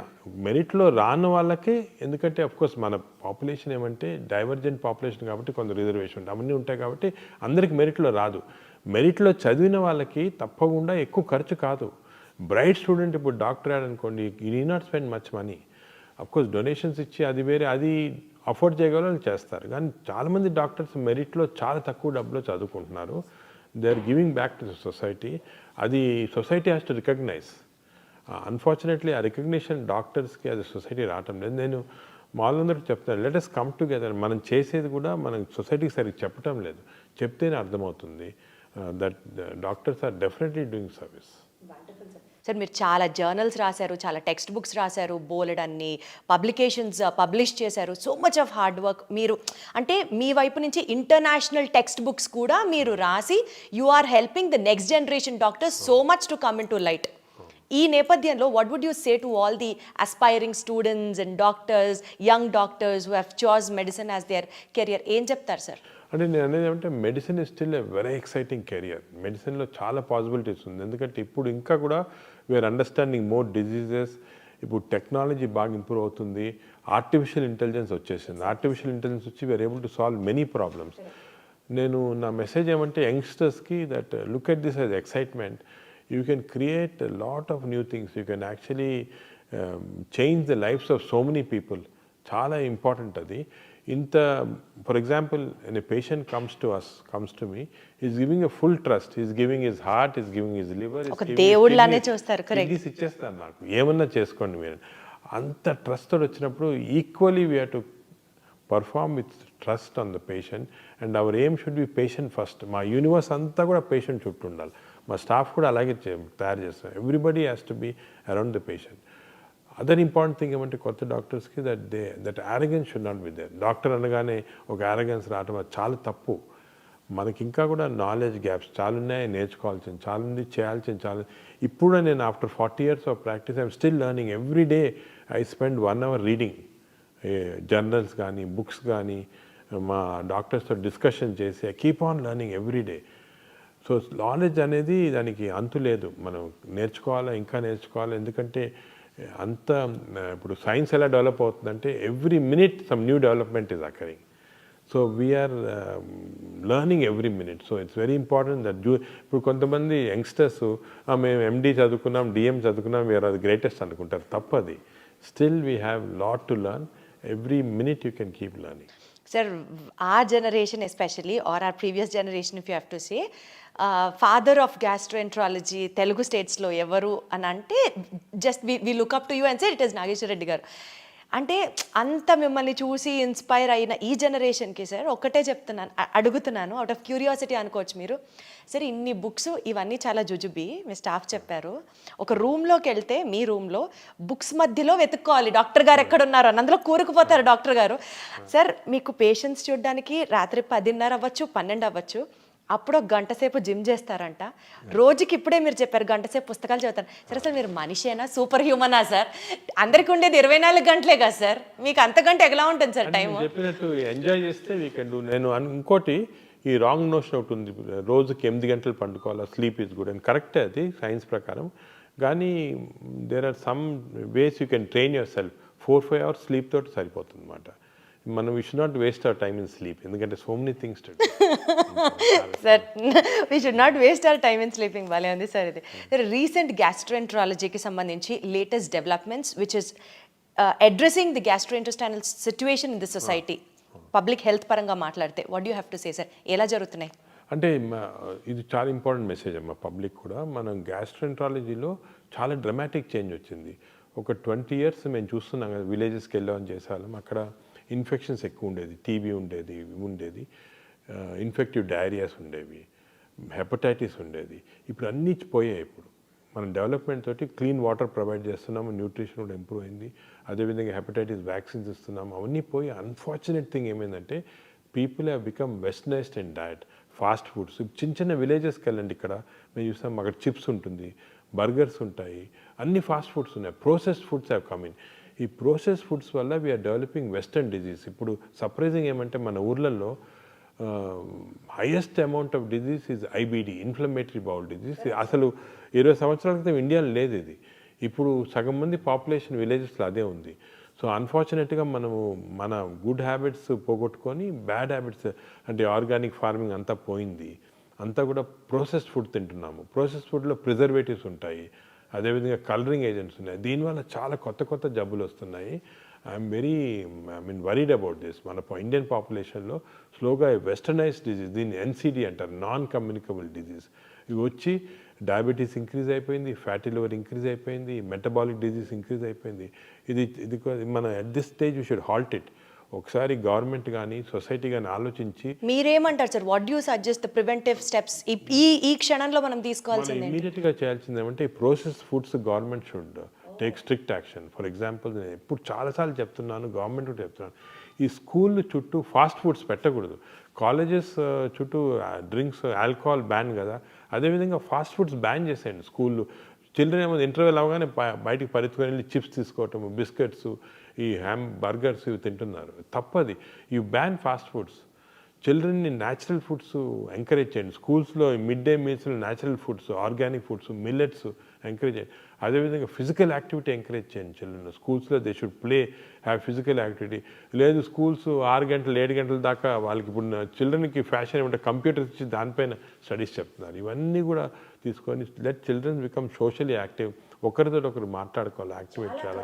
మెరిట్లో రాని వాళ్ళకే, ఎందుకంటే అఫ్కోర్స్ మన పాపులేషన్ ఏమంటే డైవర్జెంట్ పాపులేషన్ కాబట్టి కొంత రిజర్వేషన్ అవన్నీ ఉంటాయి కాబట్టి అందరికి మెరిట్లో రాదు. మెరిట్లో చదివిన వాళ్ళకి తప్పకుండా ఎక్కువ ఖర్చు కాదు. బ్రైట్ స్టూడెంట్ ఇప్పుడు డాక్టర్ అనుకోండి, you need not spend much money. Of course donations ఇచ్చి అది వేరే, అది అఫోర్డ్ చేయగల చేస్తారు. కానీ చాలామంది డాక్టర్స్ మెరిట్లో చాలా తక్కువ డబ్బులో చదువుకుంటున్నారు. They are giving back to the society. అది society has to recognize. Unfortunately ఆ రికగ్నిషన్ డాక్టర్స్కి అది సొసైటీ రావటం లేదు. నేను వాళ్ళందరికీ చెప్తాను, లెట్ us కమ్ టుగెదర్. మనం చేసేది కూడా మనం సొసైటీకి సరిగ్గా చెప్పటం లేదు. చెప్తేనే అర్థమవుతుంది. That doctors are definitely doing service. Sir, మీరు చాలా జర్నల్స్ రాశారు, చాలా టెక్స్ట్ బుక్స్ రాశారు, బోలెడ్ అన్ని పబ్లికేషన్స్ పబ్లిష్ చేశారు. So much of hard work. మీరు అంటే మీ వైపు నుంచి ఇంటర్నేషనల్ టెక్స్ట్ బుక్స్ కూడా మీరు రాసి you are helping the next generation doctors so much to come into light. ఈ నేపథ్యంలో what would you say to all the aspiring students and doctors, young doctors who have choice medicine as their career? ఏం చెప్తారు sir? అంటే నేను అనేది ఏమంటే medicine is still a very exciting career. మెడిసిన్లో చాలా పాసిబిలిటీస్ ఉంది. ఎందుకంటే ఇప్పుడు ఇంకా కూడా వీఆర్ అండర్స్టాండింగ్ మోర్ డిజీజెస్. ఇప్పుడు టెక్నాలజీ బాగా ఇంప్రూవ్ అవుతుంది. ఆర్టిఫిషియల్ ఇంటెలిజెన్స్ వచ్చేసింది. ఆర్టిఫిషియల్ ఇంటెలిజెన్స్ వచ్చి we're able to solve many problems. నేను నా మెసేజ్ ఏమంటే యంగ్స్టర్స్కి that look at this as excitement. You can create lot of new things. You can actually change the lives of so many people. చాలా important అది. For example, when a patient comes to me, he's giving a full trust. He's giving his heart, he's giving his liver. ఒక దేవుళ్ళనే చూస్తారు. Correct. ఇది ఇచ్చేస్తారు నాకు, ఏమన్నా చేసుకోండి మీరు. అంత ట్రస్ట్ వచ్చినప్పుడు equally we have to perform with trust on the patient, and our aim should be patient first. మా యూనివర్స్ అంతా కూడా పేషెంట్ చుట్టూ ఉండాలి. మా స్టాఫ్ కూడా అలాగే తయారు చేస్తాం. Everybody has to be around the patient. Other important thing ఏమంటే కొత్త డాక్టర్స్కి that arrogance should not be there. Doctor అనగానే ఒక arrogance రావటం అది చాలా తప్పు. మనకి ఇంకా కూడా నాలెడ్జ్ గ్యాప్స్ చాలా ఉన్నాయి, నేర్చుకోవాల్సింది చాలా ఉంది, చేయాల్సింది చాలా. ఇప్పుడు నేను after 40 years of practice I'm still learning. Every day I spend 1 hour reading journals కానీ బుక్స్ కానీ మా డాక్టర్స్తో డిస్కషన్ చేసి I keep on learning every day. So knowledge అనేది దానికి అంతు లేదు, మనం నేర్చుకోవాలా, ఇంకా నేర్చుకోవాలి. ఎందుకంటే అంత ఇప్పుడు సైన్స్ ఎలా డెవలప్ అవుతుందంటే every minute some new development is occurring. So we are learning every minute. So it's very important that ఇప్పుడు కొంతమంది యంగ్స్టర్స్ మేము ఎండి చదువుకున్నాం, డిఎం చదువుకున్నాం, వీఆర్ అది గ్రేటెస్ట్ అనుకుంటారు. తప్పది. Still we have lot to learn. Every minute you can keep learning. Sir, our generation especially, or our previous generation if you have to say, father of gastroenterology Telugu states lo evaru అని అంటే just we look up to you and say it is Nageshwar Reddy garu. అంటే అంత మిమ్మల్ని చూసి inspire అయిన ఈ జనరేషన్కి sir ఒకటే చెప్తున్నాను, అడుగుతున్నాను, అవుట్ ఆఫ్ క్యూరియాసిటీ అనుకోవచ్చు మీరు. సార్ ఇన్ని బుక్స్ ఇవన్నీ చాలా జుజుబి, మీ స్టాఫ్ చెప్పారు. ఒక రూమ్లోకి వెళ్తే మీ రూమ్లో బుక్స్ మధ్యలో వెతుక్కోవాలి డాక్టర్ గారు ఎక్కడున్నారు అని, అందులో కూరుకుపోతారు డాక్టర్ గారు. సార్ మీకు పేషెంట్స్ చూడడానికి రాత్రి 10:30 అవ్వచ్చు, 12 అవ్వచ్చు, అప్పుడు ఒక గంట సేపు జిమ్ చేస్తారంట. రోజుకి ఇప్పుడే మీరు చెప్పారు గంట సేపు పుస్తకాలు చదువుతారు. సరే అసలు మీరు మనిషేనా, సూపర్ హ్యూమనా సార్? అందరికి ఉండేది 24 గంటలే కదా సార్, మీకు అంతకంటే ఎలా ఉంటుంది సార్ టైం? చెప్పినట్టు ఎంజాయ్ చేస్తే వీ కెన్ డూ. నేను ఇంకోటి ఈ రాంగ్ నోషన్ ఒకటి ఉంది, రోజుకి 8 గంటలు పండుకోవాలి, స్లీప్ ఈజ్ గుడ్ అని. కరెక్టే అది సైన్స్ ప్రకారం, కానీ there are some ways you can train yourself. 4-5 hours sleep తోటి సరిపోతుంది అన్నమాట. మనం we should not waste our time in sleep, ఎందుకంటే so many things to do. Sir we should not waste our time in sleeping. బాలే ఉంది sir ఇది. Sir recent గ్యాస్ట్రోఎంట్రాలజీకి సంబంధించి latest developments which is addressing the gastrointestinal situation in the society, public health పరంగా మాట్లాడితే what you have to say sir? ఎలా జరుగుతున్నాయి? అంటే ఇది చాలా ఇంపార్టెంట్ మెసేజ్ అమ్మా పబ్లిక్ కూడా. మనం గ్యాస్ట్రోఎంట్రాలజీలో చాలా డ్రమాటిక్ చేంజ్ వచ్చింది. ఒక 20 years మేము చూస్తున్నాం కదా, విలేజెస్కి వెళ్ళామని చేసేవాళ్ళం. అక్కడ ఇన్ఫెక్షన్స్ ఎక్కువ ఉండేది, టీబీ ఉండేది, ఇన్ఫెక్టివ్ డయేరియాస్ ఉండేవి, హెపటైటిస్ ఉండేది. ఇప్పుడు అన్నీ పోయాయి. ఇప్పుడు మనం డెవలప్మెంట్ తోటి క్లీన్ వాటర్ ప్రొవైడ్ చేస్తున్నాము, న్యూట్రిషన్ కూడా ఇంప్రూవ్ అయింది, అదేవిధంగా హెపటైటిస్ వ్యాక్సిన్స్ ఇస్తున్నాము, అవన్నీ పోయి. అన్ఫార్చునేట్ థింగ్ ఏమైందంటే people have become westernised in diet. Fast foods చిన్న చిన్న విలేజెస్కి వెళ్ళండి, ఇక్కడ మేము చూస్తాం అక్కడ చిప్స్ ఉంటుంది, బర్గర్స్ ఉంటాయి, అన్ని ఫాస్ట్ ఫుడ్స్ ఉన్నాయి. Processed foods have come in. ఈ ప్రోసెస్ ఫుడ్స్ వల్ల వీఆర్ డెవలపింగ్ వెస్టర్న్ డిజీజ్. ఇప్పుడు సర్ప్రైజింగ్ ఏమంటే మన ఊర్లలో highest amount of disease is IBD, inflammatory bowl disease. అసలు 20 సంవత్సరాల క్రితం ఇండియాలో లేదు ఇది. ఇప్పుడు సగం మంది పాపులేషన్ విలేజెస్లో అదే ఉంది. సో అన్ఫార్చునేట్గా మనము మన గుడ్ హ్యాబిట్స్ పోగొట్టుకొని బ్యాడ్ హ్యాబిట్స్, అంటే ఆర్గానిక్ ఫార్మింగ్ అంతా పోయింది, అంతా కూడా ప్రాసెస్డ్ ఫుడ్ తింటున్నాము. ప్రాసెస్డ్ ఫుడ్లో ప్రిజర్వేటివ్స్ ఉంటాయి, అదేవిధంగా కలరింగ్ ఏజెంట్స్ ఉన్నాయి. దీనివల్ల చాలా కొత్త జబ్బులు వస్తున్నాయి. I'm worried about this. మన ఇండియన్ పాపులేషన్లో స్లోగా వెస్టర్నైజ్డ్ డిజీజ్, దీన్ని ఎన్సిడి అంటారు, నాన్ కమ్యూనికబుల్ డిజీజ్, ఇవి వచ్చి డయాబెటీస్ ఇంక్రీజ్ అయిపోయింది, ఫ్యాటీ లివర్ ఇంక్రీజ్ అయిపోయింది, మెటబాలిక్ డిజీజ్ ఇంక్రీజ్ అయిపోయింది. ఇది మన at this stage we should halt it. ఒకసారి గవర్నమెంట్ కానీ సొసైటీ కానీ ఆలోచించి. మీరేమంటారు sir? What you suggest the preventive steps ఈ క్షణంలో మనం తీసుకోవాల్సింది? ఇమీడియట్గా చేయాల్సింది ఏమంటే ఈ process foods government should take strict action. For example నేను ఎప్పుడు చాలాసార్లు చెప్తున్నాను, గవర్నమెంట్ కూడా చెప్తున్నాను, ఈ స్కూల్ చుట్టూ ఫాస్ట్ ఫుడ్స్ పెట్టకూడదు. కాలేజెస్ చుట్టూ డ్రింక్స్, ఆల్కహాల్ బ్యాన్ కదా, అదేవిధంగా ఫాస్ట్ ఫుడ్స్ బ్యాన్ చేసేయండి స్కూళ్ళు. చిల్డ్రన్ ఏమో ఇంటర్వెల్ అవగానే బయటికి పరిగెత్తుకొని వెళ్ళి చిప్స్ తీసుకోవటము, బిస్కెట్స్, ఈ బర్గర్స్ ఇవి తింటున్నారు. తప్పది. You ban fast foods. చిల్డ్రన్ని న్యాచురల్ ఫుడ్స్ ఎంకరేజ్ చేయండి. స్కూల్స్లో మిడ్ డే మీల్స్లో natural foods, organic foods, millets encourage చేయండి. అదేవిధంగా ఫిజికల్ యాక్టివిటీ ఎంకరేజ్ చేయండి చిల్డ్రన్. స్కూల్స్లో they should play, have physical activity. లేదు స్కూల్స్ 6 గంటలు 7 గంటల దాకా వాళ్ళకి ఇప్పుడు చిల్డ్రన్కి ఫ్యాషన్ ఏమంటే కంప్యూటర్స్ ఇచ్చి దానిపైన స్టడీస్ చెప్తున్నారు. ఇవన్నీ కూడా తీసుకొని let childrens become socially active. ఒకరితో ఒకరు మాట్లాడుకోవాలి, యాక్టివేట్ చేయాలా,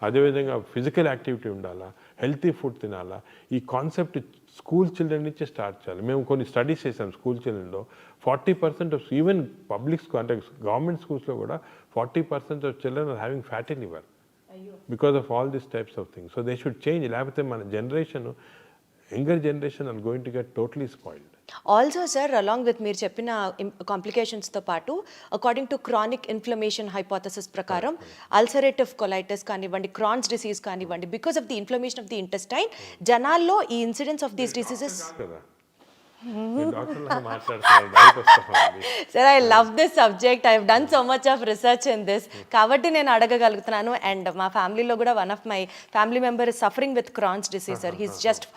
అదేవిధంగా ఫిజికల్ యాక్టివిటీ ఉండాలా, హెల్తీ ఫుడ్ తినాలా. ఈ కాన్సెప్ట్ స్కూల్ చిల్డ్రన్ నుంచే స్టార్ట్ చేయాలి. మేము కొన్ని స్టడీస్ చేసాం స్కూల్ చిల్డ్రన్లో. 40% ఆఫ్ ఈవెన్ పబ్లిక్ స్కూల్ అంటే గవర్నమెంట్ స్కూల్స్లో కూడా 40% of children are having fatty liver because of all these types of things. So they should change. లేకపోతే మన generation younger generation are going to get totally spoiled. Also sir along with మీరు చెప్పిన కాంప్లికేషన్స్తో పాటు according to chronic inflammation hypothesis ప్రకారం ulcerative colitis కానివ్వండి, Crohn's disease కానివ్వండి, because of the inflammation of the intestine జనాల్లో ఈ ఇన్సిడెన్స్ ఆఫ్ దీస్ డిసీజెస్. కదా డాక్టర్లా మాట్లాడుతున్నారు, డౌట్ వస్తుంది. Sir I love this subject, I have done so much of research in this, కాబట్టి నేను అడగగలుగుతున్నాను. అండ్ మా ఫ్యామిలీలో కూడా one of my family member is suffering with Crohn's disease sir. He's just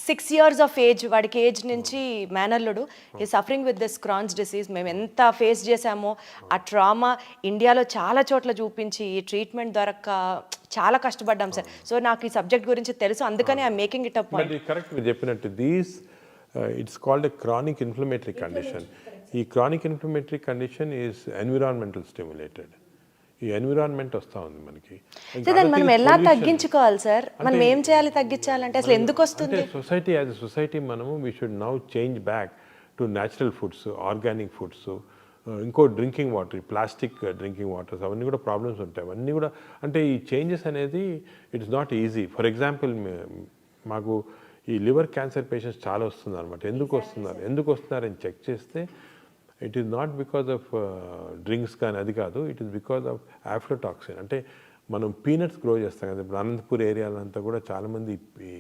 6 years of age, వాడికి age నుంచి మేనల్లుడు ఈ suffering with this Crohn's disease. మేము ఎంత ఫేస్ చేసామో ఆ ట్రామా ఇండియాలో చాలా చోట్ల చూపించి ఈ ట్రీట్మెంట్ దొరక్క చాలా కష్టపడ్డాం సార్. సో నాకు ఈ సబ్జెక్ట్ గురించి తెలుసు, అందుకని I making it up point. Correct మీరు చెప్పినట్టు it's called a chronic inflammatory condition. ఈ chronic inflammatory condition is environmental stimulated. ఈ ఎన్విరాన్మెంట్ వస్తూ ఉంది మనకి. దాన్ని మనం ఎలా తగ్గించుకోవాలి సార్? మనం ఏం చేయాలి తగ్గించాలంటే? అసలు ఎందుకు వస్తుంది? సొసైటీ యాజ్ ఎ సొసైటీ మనము we should now change back to natural foods, organic foods. ఇంకో drinking water, plastic drinking waters, అవన్నీ కూడా ప్రాబ్లమ్స్ ఉంటాయి. అవన్నీ కూడా అంటే ఈ చేంజెస్ అనేది it's not easy. For example మాకు ఈ లివర్ క్యాన్సర్ పేషెంట్స్ చాలా వస్తున్నారు అనమాట. ఎందుకు వస్తున్నారని చెక్ చేస్తే it is not because of drinks కానీ అది కాదు, ఇట్ ఈస్ బికాజ్ ఆఫ్ ఆఫ్లోటాక్సిన్. అంటే మనం పీనట్స్ గ్రో చేస్తాం కదా, ఇప్పుడు అనంతపూర్ ఏరియాలంతా కూడా చాలామంది ఈ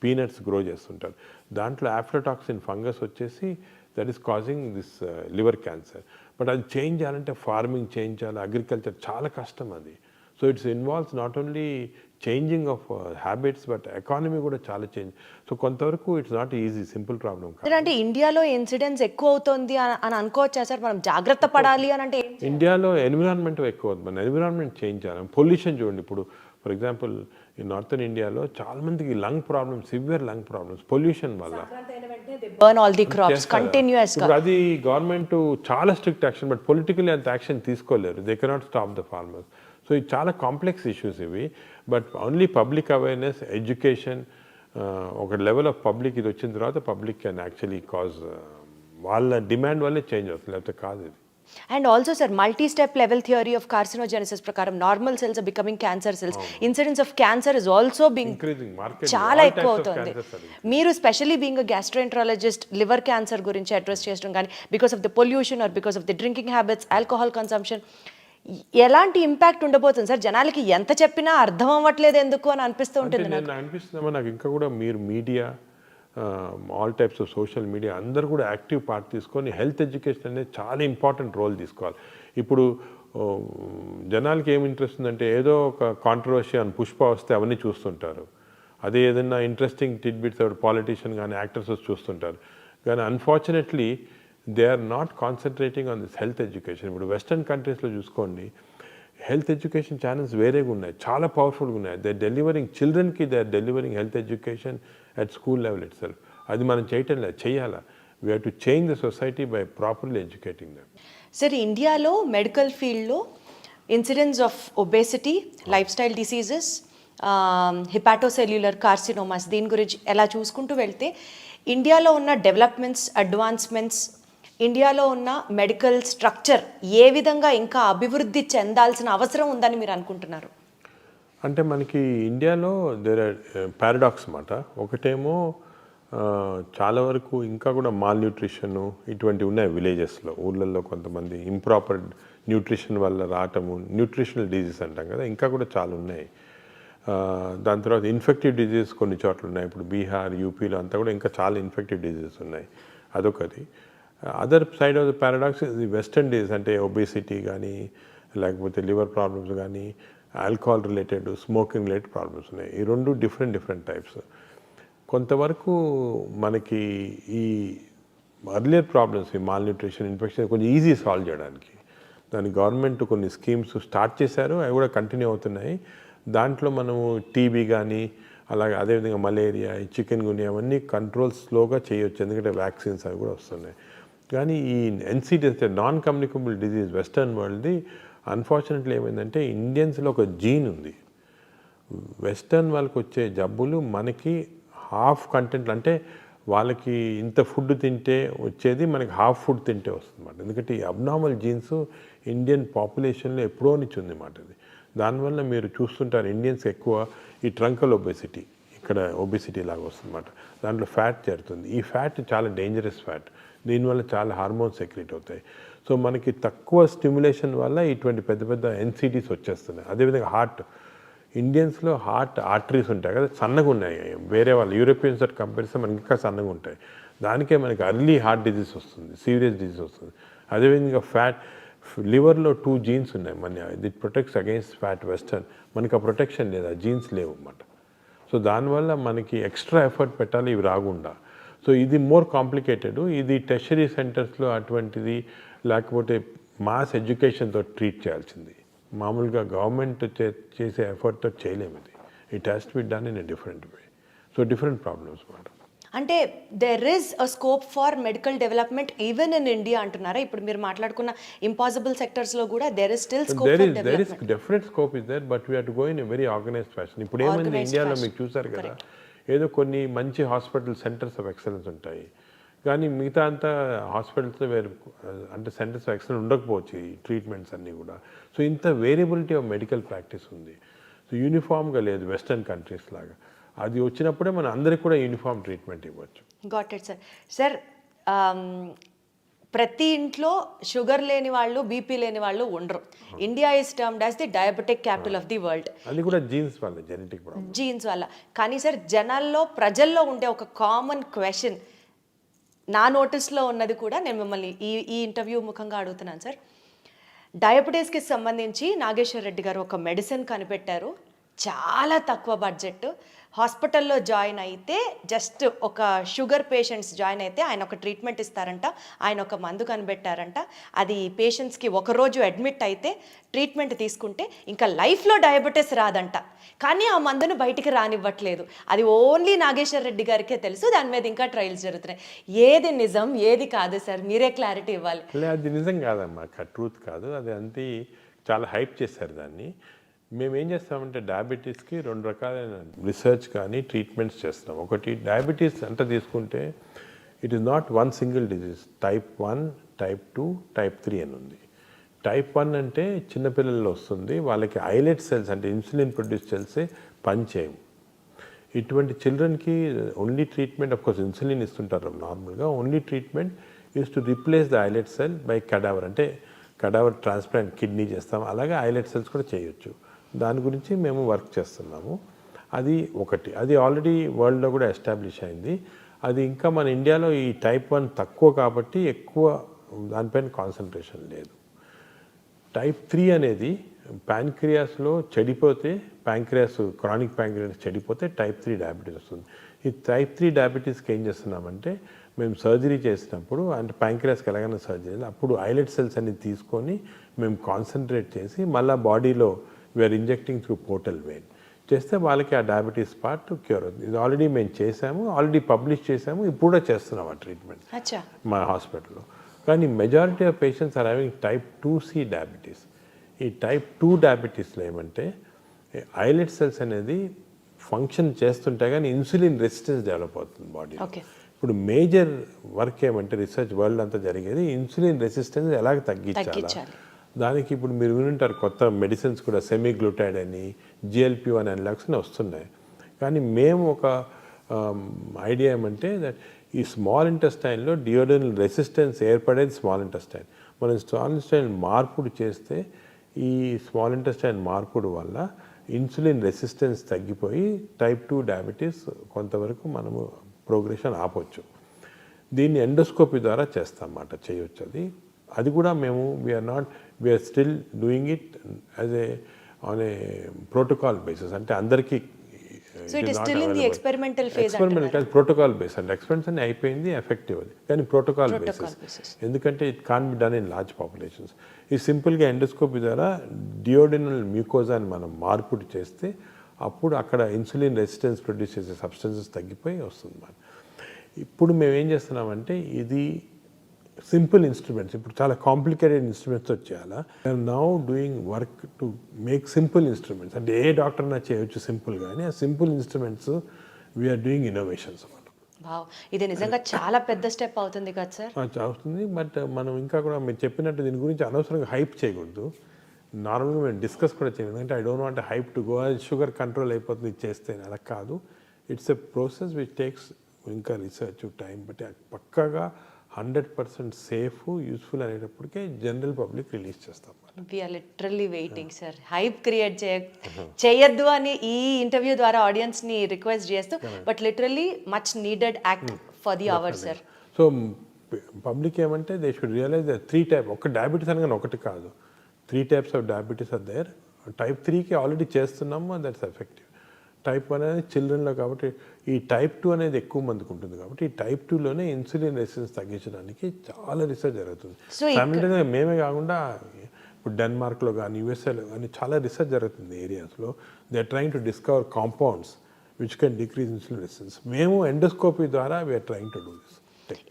పీనట్స్ గ్రో చేస్తుంటారు. దాంట్లో ఆఫ్లోటాక్సిన్ ఫంగస్ వచ్చేసి that is causing this liver cancer. But అది చేంజ్ చేయాలంటే ఫార్మింగ్ చేంజ్ చేయాలి, అగ్రికల్చర్ చాలా కష్టం అది. So it's involves not only changing of habits but economy కూడా చాలా చేంజ్. సో కొంతవరకు it's not easy, simple problem కాదు. అంటే ఇండియాలో ఇన్సిడెన్స్ ఎక్కువ అవుతుంది అని అనుకోవచ్చా సార్? మనం జాగ్రత్త పడాలి అని అంటే ఇండియాలో ఎన్విరాన్మెంట్ ఎక్కువ అవుతుంది. మన ఎన్విరాన్మెంట్ చేంజ్ చేయాలి. పొల్యూషన్ చూడండి, ఇప్పుడు ఫర్ ఎగ్జాంపుల్ ఈ నార్థన్ ఇండియాలో చాలా మందికి lung problems, severe lung problems pollution వల్ల. Burn all the crops continuous గా. ఇప్పుడు అది గవర్నమెంట్ చాలా స్ట్రిక్ట్ యాక్షన్, బట్ పొలిటికల్లీ అంత యాక్షన్ తీసుకోలేరు. They cannot stop the farmers. So ఇది చాలా కాంప్లెక్స్ ఇష్యూస్ ఇవి. But only public awareness, education, ఒక లెవెల్ ఆఫ్ పబ్లిక్ ఇది వచ్చిన తర్వాత పబ్లిక్ కెన్ యాక్చువల్లీ కాజ్, వాళ్ళ డిమాండ్ వల్లే చేంజ్ అవుతుంది, లేకపోతే కాదు ఇది. And also sir multi step level theory of carcinogenesis ప్రకారం normal cells are becoming cancer cells. Incidence of cancer is also being చాలా ఎక్కువ అవుతుంది. మీరు specially being a gastroenterologist liver cancer గురించి అడ్రస్ చేయడం కానీ because of the pollution or because of the drinking habits, alcohol consumption, ఎలాంటి impact ఉండబోతుంది sir? జనాలకి ఎంత చెప్పినా అర్థం అవ్వట్లేదు ఎందుకు అని అనిపిస్తూ ఉంటుంది. అనిపిస్తుందమ్మా నాకు ఇంకా కూడా మీరు media, all types of social media అందరూ కూడా యాక్టివ్ పార్ట్ తీసుకొని హెల్త్ ఎడ్యుకేషన్ అనేది చాలా ఇంపార్టెంట్ రోల్ తీసుకోవాలి. ఇప్పుడు జనాలకి ఏమి ఇంట్రెస్ట్ ఉందంటే ఏదో ఒక కాంట్రవర్సీ అని పుష్ప వస్తే అవన్నీ చూస్తుంటారు. అదే ఏదైనా ఇంట్రెస్టింగ్ టిడ్బిట్స్ పాలిటీషియన్ కానీ యాక్టర్స్ చూస్తుంటారు. కానీ unfortunately they are not concentrating on this health education. ఇప్పుడు వెస్టర్న్ కంట్రీస్లో చూసుకోండి, హెల్త్ ఎడ్యుకేషన్ ఛానల్స్ వేరేగా ఉన్నాయి, చాలా పవర్ఫుల్గా ఉన్నాయి. దే డెలివరింగ్ చిల్డ్రన్కి, they are delivering health education at school level itself. అది మనం చేయటం లేదు, చేయాలా. We have to change the society by properly educating them. Sir ఇండియాలో మెడికల్ ఫీల్డ్లో incidence of obesity, lifestyle diseases, hepatocellular carcinomas, దీని గురించి ఎలా చూసుకుంటూ వెళ్తే ఇండియాలో ఉన్న డెవలప్మెంట్స్, అడ్వాన్స్మెంట్స్, ఇండియాలో ఉన్న మెడికల్ స్ట్రక్చర్ ఏ విధంగా ఇంకా అభివృద్ధి చెందాల్సిన అవసరం ఉందని మీరు అనుకుంటున్నారు? అంటే మనకి ఇండియాలో దేర్ ఆర్ పారాడాక్స్ అన్నమాట. ఒకటేమో చాలా వరకు ఇంకా కూడా మాల్ న్యూట్రిషన్ ఇటువంటివి ఉన్నాయి విలేజెస్లో, ఊళ్ళల్లో కొంతమంది ఇంప్రాపర్ న్యూట్రిషన్ వల్ల రావటము, న్యూట్రిషనల్ డిజీజ్ అంటాం కదా, ఇంకా కూడా చాలా ఉన్నాయి. దాని తర్వాత ఇన్ఫెక్టివ్ డిజీజ్ కొన్ని చోట్ల ఉన్నాయి. ఇప్పుడు బీహార్, యూపీలో అంతా కూడా ఇంకా చాలా ఇన్ఫెక్టివ్ డిజీజెస్ ఉన్నాయి. అదొకటి. Other side of the paradox the western disease, అంటే ఒబేసిటీ కానీ లేకపోతే లివర్ ప్రాబ్లమ్స్ కానీ, alcohol related, smoking related problems ఉన్నాయి. ఈ రెండు డిఫరెంట్ టైప్స్. కొంతవరకు మనకి ఈ అర్లియర్ ప్రాబ్లమ్స్, ఈ మాల్ న్యూట్రిషన్, ఇన్ఫెక్షన్ కొంచెం ఈజీ సాల్వ్ చేయడానికి దాని గవర్నమెంట్ కొన్ని స్కీమ్స్ స్టార్ట్ చేశారు, అవి కూడా కంటిన్యూ అవుతున్నాయి. దాంట్లో మనము టీబీ కానీ అలాగే అదేవిధంగా మలేరియా, చికెన్ గున్యా అవన్నీ కంట్రోల్ స్లోగా చేయొచ్చు, ఎందుకంటే వ్యాక్సిన్స్ అవి కూడా వస్తున్నాయి. కానీ ఈ NCDs, non communicable disease western వరల్డ్ది అన్ఫార్చునేట్లీ ఏమైందంటే ఇండియన్స్లో ఒక జీన్ ఉంది. వెస్టర్న్ వాళ్ళకి వచ్చే జబ్బులు మనకి హాఫ్ కంటెంట్, అంటే వాళ్ళకి ఇంత ఫుడ్ తింటే వచ్చేది మనకి హాఫ్ ఫుడ్ తింటే వస్తుంది అన్నమాట. ఎందుకంటే ఈ అబ్నార్మల్ జీన్స్ ఇండియన్ పాపులేషన్లో ఎప్పుడో నుంచి ఉంది అన్నమాట. అది దానివల్ల మీరు చూస్తుంటారు ఇండియన్స్ ఎక్కువ ఈ ట్రంకల్ ఒబెసిటీ, ఈ ఇక్కడ ఒబిసిటీ లాగా వస్తుందన్నమాట. దాంట్లో ఫ్యాట్ చేరుతుంది. ఈ ఫ్యాట్ చాలా డేంజరస్ ఫ్యాట్. దీనివల్ల చాలా హార్మోన్స్ సెక్రెట్ అవుతాయి. సో మనకి తక్కువ స్టిమ్యులేషన్ వల్ల ఇటువంటి పెద్ద పెద్ద ఎన్సిటీస్ వచ్చేస్తున్నాయి. అదేవిధంగా ఇండియన్స్లో హార్ట్ ఆర్టరీస్ ఉంటాయి కదా, సన్నగా ఉన్నాయి. వేరే వాళ్ళు యూరోపియన్స్ తోటి కంపారిజన్ మనకి ఇంకా సన్నగా ఉంటాయి. దానికే మనకి అర్లీ హార్ట్ డిజీజ్ వస్తుంది, సీరియస్ డిజీజ్ వస్తుంది. అదేవిధంగా లివర్లో 2 జీన్స్ ఉన్నాయి. It protects against fat western. మనకి ఆ ప్రొటెక్షన్ లేదు, ఆ జీన్స్ లేవు అన్నమాట. సో దానివల్ల మనకి ఎక్స్ట్రా ఎఫర్ట్ పెట్టాలి ఇవి రాకుండా. సో ఇది మోర్ కాంప్లికేటెడ్. ఇది టెర్షరీ సెంటర్స్లో అటువంటిది, లేకపోతే మాస్ ఎడ్యుకేషన్తో ట్రీట్ చేయాల్సింది. మామూలుగా గవర్నమెంట్ చేసే ఎఫర్ట్తో చేయలేము ఇది. It has to be done in a different way. So different problems madam. అంటే there is a scope for medical development even in India అంటున్నారా? ఇప్పుడు మీరు మాట్లాడుకున్న ఇంపాసిబుల్ సెక్టర్స్లో కూడా there is still scope for development. Definite scope is there, but we have to go in a very organised fashion. ఇప్పుడు ఏమైంది ఇండియాలో మీకు చూసారు కదా, ఏదో కొన్ని మంచి హాస్పిటల్ సెంటర్స్ ఆఫ్ ఎక్సలెన్స్ ఉంటాయి, కానీ మిగతా అంతా హాస్పిటల్స్లో వేరు అంటే సెంటర్స్ ఆఫ్ ఎక్సలెన్స్ ఉండకపోవచ్చు ఈ ట్రీట్మెంట్స్ అన్నీ కూడా. సో ఇంత వేరియబిలిటీ ఆఫ్ మెడికల్ ప్రాక్టీస్ ఉంది. సో యూనిఫామ్గా లేదు వెస్టర్న్ కంట్రీస్ లాగా. అది వచ్చినప్పుడే మన అందరికి కూడా యూనిఫామ్ ట్రీట్మెంట్ ఇవ్వచ్చు. Got it sir. సార్ ప్రతి ఇంట్లో షుగర్ లేని వాళ్ళు, బీపీ లేని వాళ్ళు ఉండరు. India is termed as the diabetic capital of the world. అది కూడా జీన్స్ వల్ల, జెనెటిక్ ప్రాబ్లమ్, జీన్స్ వల్ల. కానీ సార్ ప్రజల్లో ఉండే ఒక కామన్ క్వశ్చన్, నా నోటీస్లో ఉన్నది కూడా నేను మిమ్మల్ని ఈ ఇంటర్వ్యూ ముఖంగా అడుగుతున్నాను సార్. డయాబెటీస్కి సంబంధించి నాగేశ్వర్ రెడ్డి గారు ఒక మెడిసిన్ కనిపెట్టారు, చాలా తక్కువ బడ్జెట్. హాస్పిటల్లో జాయిన్ అయితే జస్ట్ ఒక షుగర్ పేషెంట్స్ జాయిన్ అయితే ఆయన ఒక ట్రీట్మెంట్ ఇస్తారంట, ఆయన ఒక మందు కనిపెట్టారంట. అది పేషెంట్స్కి ఒకరోజు అడ్మిట్ అయితే ట్రీట్మెంట్ తీసుకుంటే ఇంకా లైఫ్లో డయాబెటీస్ రాదంట. కానీ ఆ మందును బయటికి రానివ్వట్లేదు. అది ఓన్లీ నాగేశ్వర్ రెడ్డి గారికే తెలుసు. దాని మీద ఇంకా ట్రయల్స్ జరుగుతున్నాయి. ఏది నిజం, ఏది కాదు సార్, మీరే క్లారిటీ ఇవ్వాలి. అది నిజం కాదమ్మా, ట్రూత్ కాదు అది. అంతే చాలా హైప్ చేశారు దాన్ని. మేము ఏం చేస్తామంటే డయాబెటీస్కి 2 రకాలైన రీసెర్చ్ కానీ ట్రీట్మెంట్స్ చేస్తాం. ఒకటి డయాబెటీస్ అంతా తీసుకుంటే it is not one single disease. Type 1, type 2, type 3 అని ఉంది. టైప్ 1 అంటే చిన్నపిల్లల్లో వస్తుంది. వాళ్ళకి ఐలెట్ సెల్స్ అంటే ఇన్సులిన్ ప్రొడ్యూస్ సెల్సే పనిచేయవు. ఇటువంటి చిల్డ్రన్కి only treatment, of course insulin ఇస్తుంటారు నార్మల్గా. Only treatment is to replace the islet cell by cadaver. అంటే కడావర్ ట్రాన్స్ప్లాంట్ కిడ్నీ చేస్తాం, అలాగే ఐలెట్ సెల్స్ కూడా చేయొచ్చు. దాని గురించి మేము వర్క్ చేస్తున్నాము. అది ఒకటి. అది ఆల్రెడీ వరల్డ్లో కూడా ఎస్టాబ్లిష్ అయింది. అది ఇంకా మన ఇండియాలో ఈ టైప్ 1 తక్కువ కాబట్టి ఎక్కువ దానిపైన కాన్సన్ట్రేషన్ లేదు. టైప్ 3 అనేది ప్యాంక్రియాస్లో చెడిపోతే, క్రానిక్ ప్యాంక్రియాస్ చెడిపోతే టైప్ 3 డయాబెటీస్ వస్తుంది. ఈ టైప్ 3 డయాబెటీస్కి ఏం చేస్తున్నామంటే మేము సర్జరీ చేసినప్పుడు, అంటే ప్యాంక్రియాస్కి ఎలాగైనా సర్జరీ, అప్పుడు ఐలెట్ సెల్స్ అన్ని తీసుకొని మేము కాన్సన్ట్రేట్ చేసి మళ్ళీ బాడీలో we are injecting through portal vein చేస్తే వాళ్ళకి ఆ డయాబెటీస్ పార్ట్ క్యూర్ అవుతుంది. ఇది ఆల్రెడీ మేము చేసాము, ఆల్రెడీ పబ్లిష్ చేసాము, ఇప్పుడు కూడా చేస్తున్నాం ఆ ట్రీట్మెంట్ మా హాస్పిటల్లో. కానీ majority of patients are having type 2C diabetes. ఈ టైప్ 2 డయాబెటీస్లో ఏమంటే ఐలెట్ సెల్స్ అనేది ఫంక్షన్ చేస్తుంటే కానీ ఇన్సులిన్ రెసిస్టెన్స్ డెవలప్ అవుతుంది బాడీలో. ఇప్పుడు మేజర్ వర్క్ ఏమంటే రీసెర్చ్ వరల్డ్ అంతా జరిగేది ఇన్సులిన్ రెసిస్టెన్స్ ఎలాగ తగ్గించాలి. దానికి ఇప్పుడు మీరు వినుంటారు కొత్త మెడిసిన్స్ కూడా, సెమీగ్లూటైడ్ అని, GLP-1 అనలాగ్స్ వస్తున్నాయి. కానీ మేము ఒక ఐడియా ఏమంటే దట్ ఈ స్మాల్ ఇంటెస్టైన్లో డియోడనల్ రెసిస్టెన్స్ ఏర్పడేది స్మాల్ ఇంటెస్టైన్. మనం స్మాల్ ఇంటెస్టైన్ మార్పుడు చేస్తే ఈ స్మాల్ ఇంటెస్టైన్ మార్పుడు వల్ల ఇన్సులిన్ రెసిస్టెన్స్ తగ్గిపోయి టైప్ 2 డయాబెటీస్ కొంతవరకు మనము ప్రోగ్రెషన్ ఆపొచ్చు. దీన్ని ఎండోస్కోపీ ద్వారా చేస్తామన్నమాట, చేయొచ్చు. అది కూడా మేము we are still doing it as on a protocol basis. అంటే అందరికీ ఎక్స్పెరిమెంటల్ కాదు, ప్రోటోకాల్ బేస్. అంటే ఎక్స్పెరిమెంట్స్ అన్ని అయిపోయింది, ఎఫెక్టివ్ అది, కానీ ప్రోటోకాల్ బేసిస్. ఎందుకంటే it can be done in large populations. ఈ సింపుల్గా ఎండోస్కోపీ ద్వారా డియోడినల్ మ్యూకోజాని మనం మార్పుడు చేస్తే అప్పుడు అక్కడ ఇన్సులిన్ రెసిస్టెన్స్ ప్రొడ్యూస్ చేసే సబ్స్టెన్సెస్ తగ్గిపోయి వస్తుంది. ఇప్పుడు మేము ఏం చేస్తున్నామంటే ఇది సింపుల్ ఇన్స్ట్రుమెంట్స్, ఇప్పుడు చాలా కాంప్లికేటెడ్ ఇన్స్ట్రుమెంట్స్ వచ్చేయాలా. Now doing work to make simple instruments. అంటే ఏ డాక్టర్నా చేయొచ్చు సింపుల్, కానీ ఆ simple instruments we are doing innovations అన్నమాట. ఇది నిజంగా చాలా పెద్ద స్టెప్ అవుతుంది కదా సార్. అవుతుంది, బట్ మనం ఇంకా కూడా మీరు చెప్పినట్టు దీని గురించి అనవసరంగా హైప్ చేయకూడదు. నార్మల్గా మేము డిస్కస్ కూడా చేయలేదు. అంటే I don't want hype to go, sugar control అయిపోతుంది చేస్తే, అలా కాదు. It's a process which takes ఇంకా రీసెర్చ్ టైం, బట్ పక్కాగా 100% సేఫ్ యూస్ఫుల్ అనేటప్పటికే జనరల్ పబ్లిక్ రిలీజ్ చేస్తాం. We are literally waiting sir. Hype create చేయొద్దు అని ఈ ఇంటర్వ్యూ ద్వారా ఆడియన్స్ని రిక్వెస్ట్ చేస్తూ, but literally much needed act for the hour sir. So public ఏమంటే దే షుడ్ రియలైజ్ 3 టైప్, ఒక డయాబెటీస్ అనగానే ఒకటి కాదు, 3 types of diabetes are there. Type 3కి ఆల్రెడీ చేస్తున్నాము, దట్స్ ఎఫెక్టివ్. టైప్ 1 అనేది చిల్డ్రన్లో, కాబట్టి ఈ టైప్ 2 అనేది ఎక్కువ మందికి ఉంటుంది, కాబట్టి ఈ టైప్ 2లోనే ఇన్సులిన్ రెసిస్టెన్స్ తగ్గించడానికి చాలా రీసెర్చ్ జరుగుతుంది. ఫ్యామిలీగా మేమే కాకుండా ఇప్పుడు డెన్మార్క్లో కానీ యూఎస్ఏలో కానీ చాలా రీసెర్చ్ జరుగుతుంది ఏరియాస్లో. They are trying to discover compounds which can decrease insulin resistance. మేము ఎండోస్కోపీ ద్వారా we are trying to do this.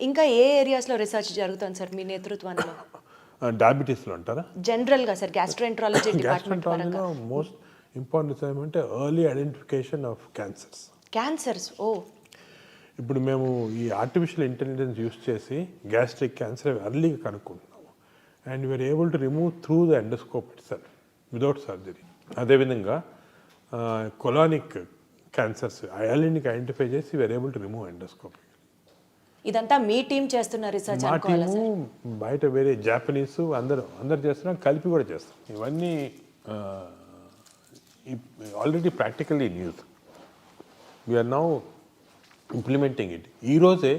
ఇంకా ఏ ఏరియాస్లో రీసెర్చ్ జరుగుతుంది సార్ మీ నేతృత్వంలో? డయాబెటీస్లో అంటారా? జనరల్గా సార్ గ్యాస్ట్రోఎంట్రాలజీ డిపార్ట్మెంట్ పరంగా గ్యాస్ట్రోఎంట్రాలజీలో మోస్ట్ ఇంపార్టెంట్ ఏమంటే early identification of cancers. Cancers. ఓ, ఇప్పుడు మేము ఈ ఆర్టిఫిషియల్ ఇంటెలిజెన్స్ యూస్ చేసి గ్యాస్ట్రిక్ క్యాన్సర్ ఎర్లీగా కనుక్కుంటున్నాము, and we are able to remove through the endoscope itself without surgery. అదేవిధంగా కొలానిక్ క్యాన్సర్స్ ఎర్లీకి ఐడెంటిఫై చేసి we are able to remove endoscopy. ఇదంతా మీ టీం చేస్తున్న రీసెర్చ్ మా అనుకోవాలా టీము సార్? బయట వేరే జాపనీస్ అందరు చేస్తున్నాం, కలిపి కూడా చేస్తాం. ఇవన్నీ already practically news. We are now implementing it. ఈరోజే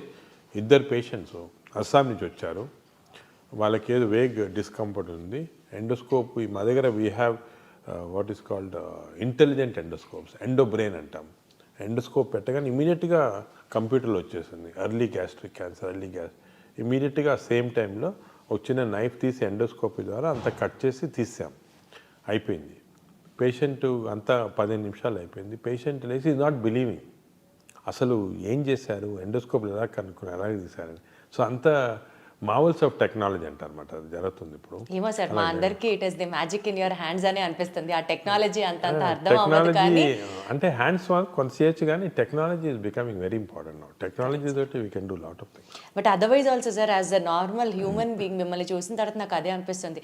2 పేషెంట్స్ అస్సాం నుంచి వచ్చారు, వాళ్ళకి ఏదో వేగ్ డిస్కంఫర్ట్ ఉంది. ఎండోస్కోప్ మా దగ్గర we have what is called intelligent endoscopes, EndoBrain అంటాం. ఎండోస్కోప్ పెట్టగానే ఇమీడియట్గా కంప్యూటర్లో వచ్చేసింది early gastric cancer, early gas. ఇమీడియట్గా సేమ్ టైంలో ఒక చిన్న నైఫ్ తీసి ఎండోస్కోపీ ద్వారా అంతా కట్ చేసి తీసాం, అయిపోయింది. పేషెంట్ అంతా 15 నిమిషాలు అయిపోయింది. పేషెంట్ లేసి ఈజ్ నాట్ బిలీవింగ్, అసలు ఏం చేశారు, ఎండోస్కోప్లు ఎలా కనుక్కున్నారు, ఎలా తీశారని. సో అంత మార్వెల్స్ ఆఫ్ టెక్నాలజీ అంటారన్నమాట, అది జరుగుతుంది ఇప్పుడు. ఏమో సార్, మా అందరికీ it is the magic in your hands అని అనిపిస్తుంది. ఆ టెక్నాలజీ అంత అర్థం అవ్వదు కానీ, అంటే హ్యాండ్స్ వర్క్ కొంత చేయొచ్చు, కానీ technology is becoming very important now. Technology తోటి we can do lot of things. But otherwise also sir, as a normal human being మిమ్మల్ని చూసిన తర్వాత నాకు అదే అనిపిస్తుంది.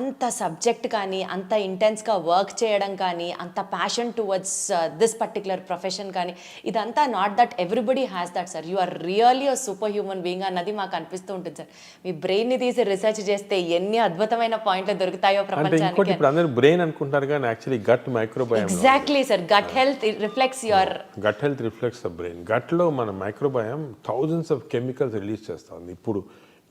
అంత సబ్జెక్ట్ కానీ, అంత ఇంటెన్స్గా వర్క్ చేయడం కానీ, అంత passion towards this particular profession కానీ, ఇదంతా not that everybody has that sir. You are really a super human being అన్నది మాకు అనిపిస్తూ ఉంటుంది సార్. మీ బ్రెయిన్ని తీసి రీసెర్చ్ చేస్తే ఎన్ని అద్భుతమైన పాయింట్లు దొరుకుతాయో ప్రపంచానికి. ఇప్పుడు అందరూ బ్రెయిన్ అనుకుంటారు కానీ actually gut microbiome. Exactly sir, gut health reflects your gut health reflects the brain. గట్లో మన microbiome thousands of chemicals release చేస్తూ ఉంది. ఇప్పుడు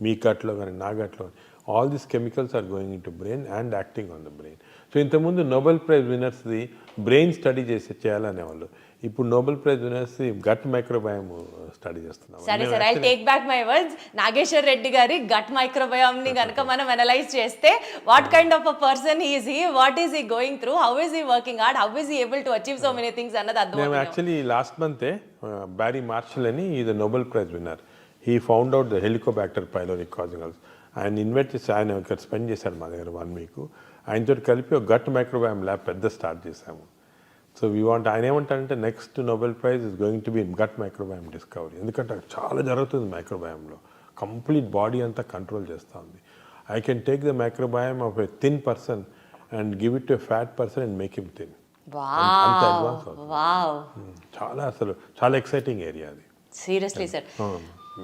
మీ గట్లో కానీ నా గట్లో all these chemicals are going into brain and acting on the brain. So ఇంతకుముందు నోబెల్ ప్రైజ్ విన్నర్స్ది బ్రెయిన్ స్టడీ చేయాలనేవాళ్ళు. ఇప్పుడు Nobel prize winners gut microbiome study చేస్తున్నాం. సరే sir, I take back my words. Nageshwar Reddy గారి గట్ మైక్రోబయోమ్ ని కనుక మనం అనలైజ్ చేస్తే, what kind of a person is he, what is he going through, how is he working hard, how is he able to achieve so many things అన్నది అర్థం. మేము actually last మంతే Barry martial అని is Nobel prize winner. He found out the Helicobacter pylori causing. ఆయన invite చేసి ఆయన ఇక్కడ spend చేశారు మా దగ్గర 1 వీక్. ఆయనతో కలిపి ఒక గట్ మైక్రోబయోమ్ ల్యాబ్ పెద్ద స్టార్ట్ చేశాము. సో వీ వాంట్, ఆయన ఏమంటారంటే next Nobel prize is going to be in gut microbiome discovery. ఎందుకంటే చాలా జరుగుతుంది మైక్రోబయోమ్లో, కంప్లీట్ బాడీ అంతా కంట్రోల్ చేస్తూ ఉంది. I can take the microbiome of a thin person and give it to a fat person and make him thin. అంత advance అవుతుంది. చాలా అసలు చాలా ఎక్సైటింగ్ ఏరియా అది. Seriously sir.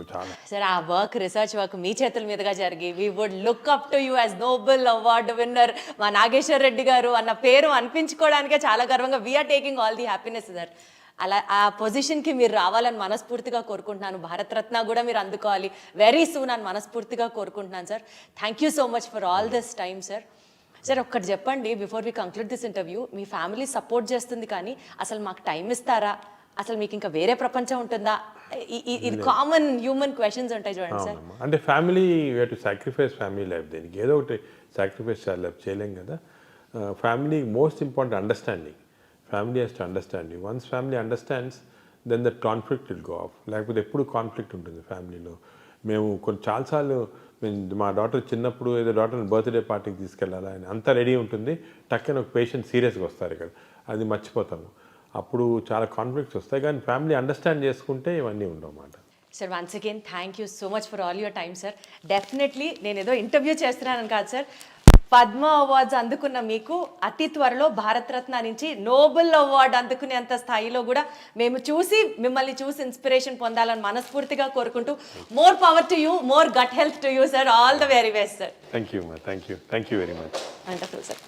చాలా సార్, ఆ వర్క్, రీసెర్చ్ వర్క్ మీ చేతుల మీదుగా జరిగి, we would look up to you as Nobel award winner మా నాగేశ్వర్ రెడ్డి గారు అన్న పేరు అనిపించుకోవడానికే చాలా గర్వంగా we are taking all the happiness sir. అలా ఆ పొజిషన్కి మీరు రావాలని మనస్ఫూర్తిగా కోరుకుంటున్నాను. భారతరత్న కూడా మీరు అందుకోవాలి వెరీ సూన్ అని మనస్ఫూర్తిగా కోరుకుంటున్నాను sir. Thank you so much for all this time sir. Sir, ఒక్కటి చెప్పండి before we conclude this interview. మీ ఫ్యామిలీ సపోర్ట్ చేస్తుంది, కానీ అసలు మాకు టైం ఇస్తారా, అసలు మీకు ఇంకా వేరే ప్రపంచం ఉంటుందా, ఇది కామన్ హ్యూమన్ క్వశ్చన్స్ ఉంటాయి చూడండి సార్. అంటే family you to sacrifice family life. దేనికి ఏదో ఒకటి సాక్రిఫైస్ చేయలేం కదా. Family most important understanding. Family has to understand you. Once family understands then that conflict will go off. లేకపోతే ఎప్పుడు కాన్ఫ్లిక్ట్ ఉంటుంది ఫ్యామిలీలో. మేము చాలాసార్లు మా డాటర్ చిన్నప్పుడు ఏదో డాటర్ని బర్త్డే పార్టీకి తీసుకెళ్ళాలా అని అంతా రెడీ ఉంటుంది, టక్కన ఒక పేషెంట్ సీరియస్గా వస్తారు ఇక్కడ, అది మర్చిపోతాము. అప్పుడు చాలా కాన్ఫ్లిక్ట్స్ వస్తాయి, కానీ ఫ్యామిలీ అండర్స్టాండ్ చేసుకుంటే ఇవన్నీ ఉండవు అన్నమాట. Sir, once again thank you so much for all your time sir. Definitely నేను ఏదో ఇంటర్వ్యూ చేస్తున్నానని కాదు సార్, పద్మ అవార్డ్స్ అందుకున్న మీకు అతి త్వరలో భారతరత్న నుంచి నోబెల్ అవార్డు అందుకునేంత స్థాయిలో కూడా మేము చూసి మిమ్మల్ని చూసి ఇన్స్పిరేషన్ పొందాలని మనస్ఫూర్తిగా కోరుకుంటూ more power to you, more gut health to you sir, all the very best sir. Thank you very much. Wonderful sir.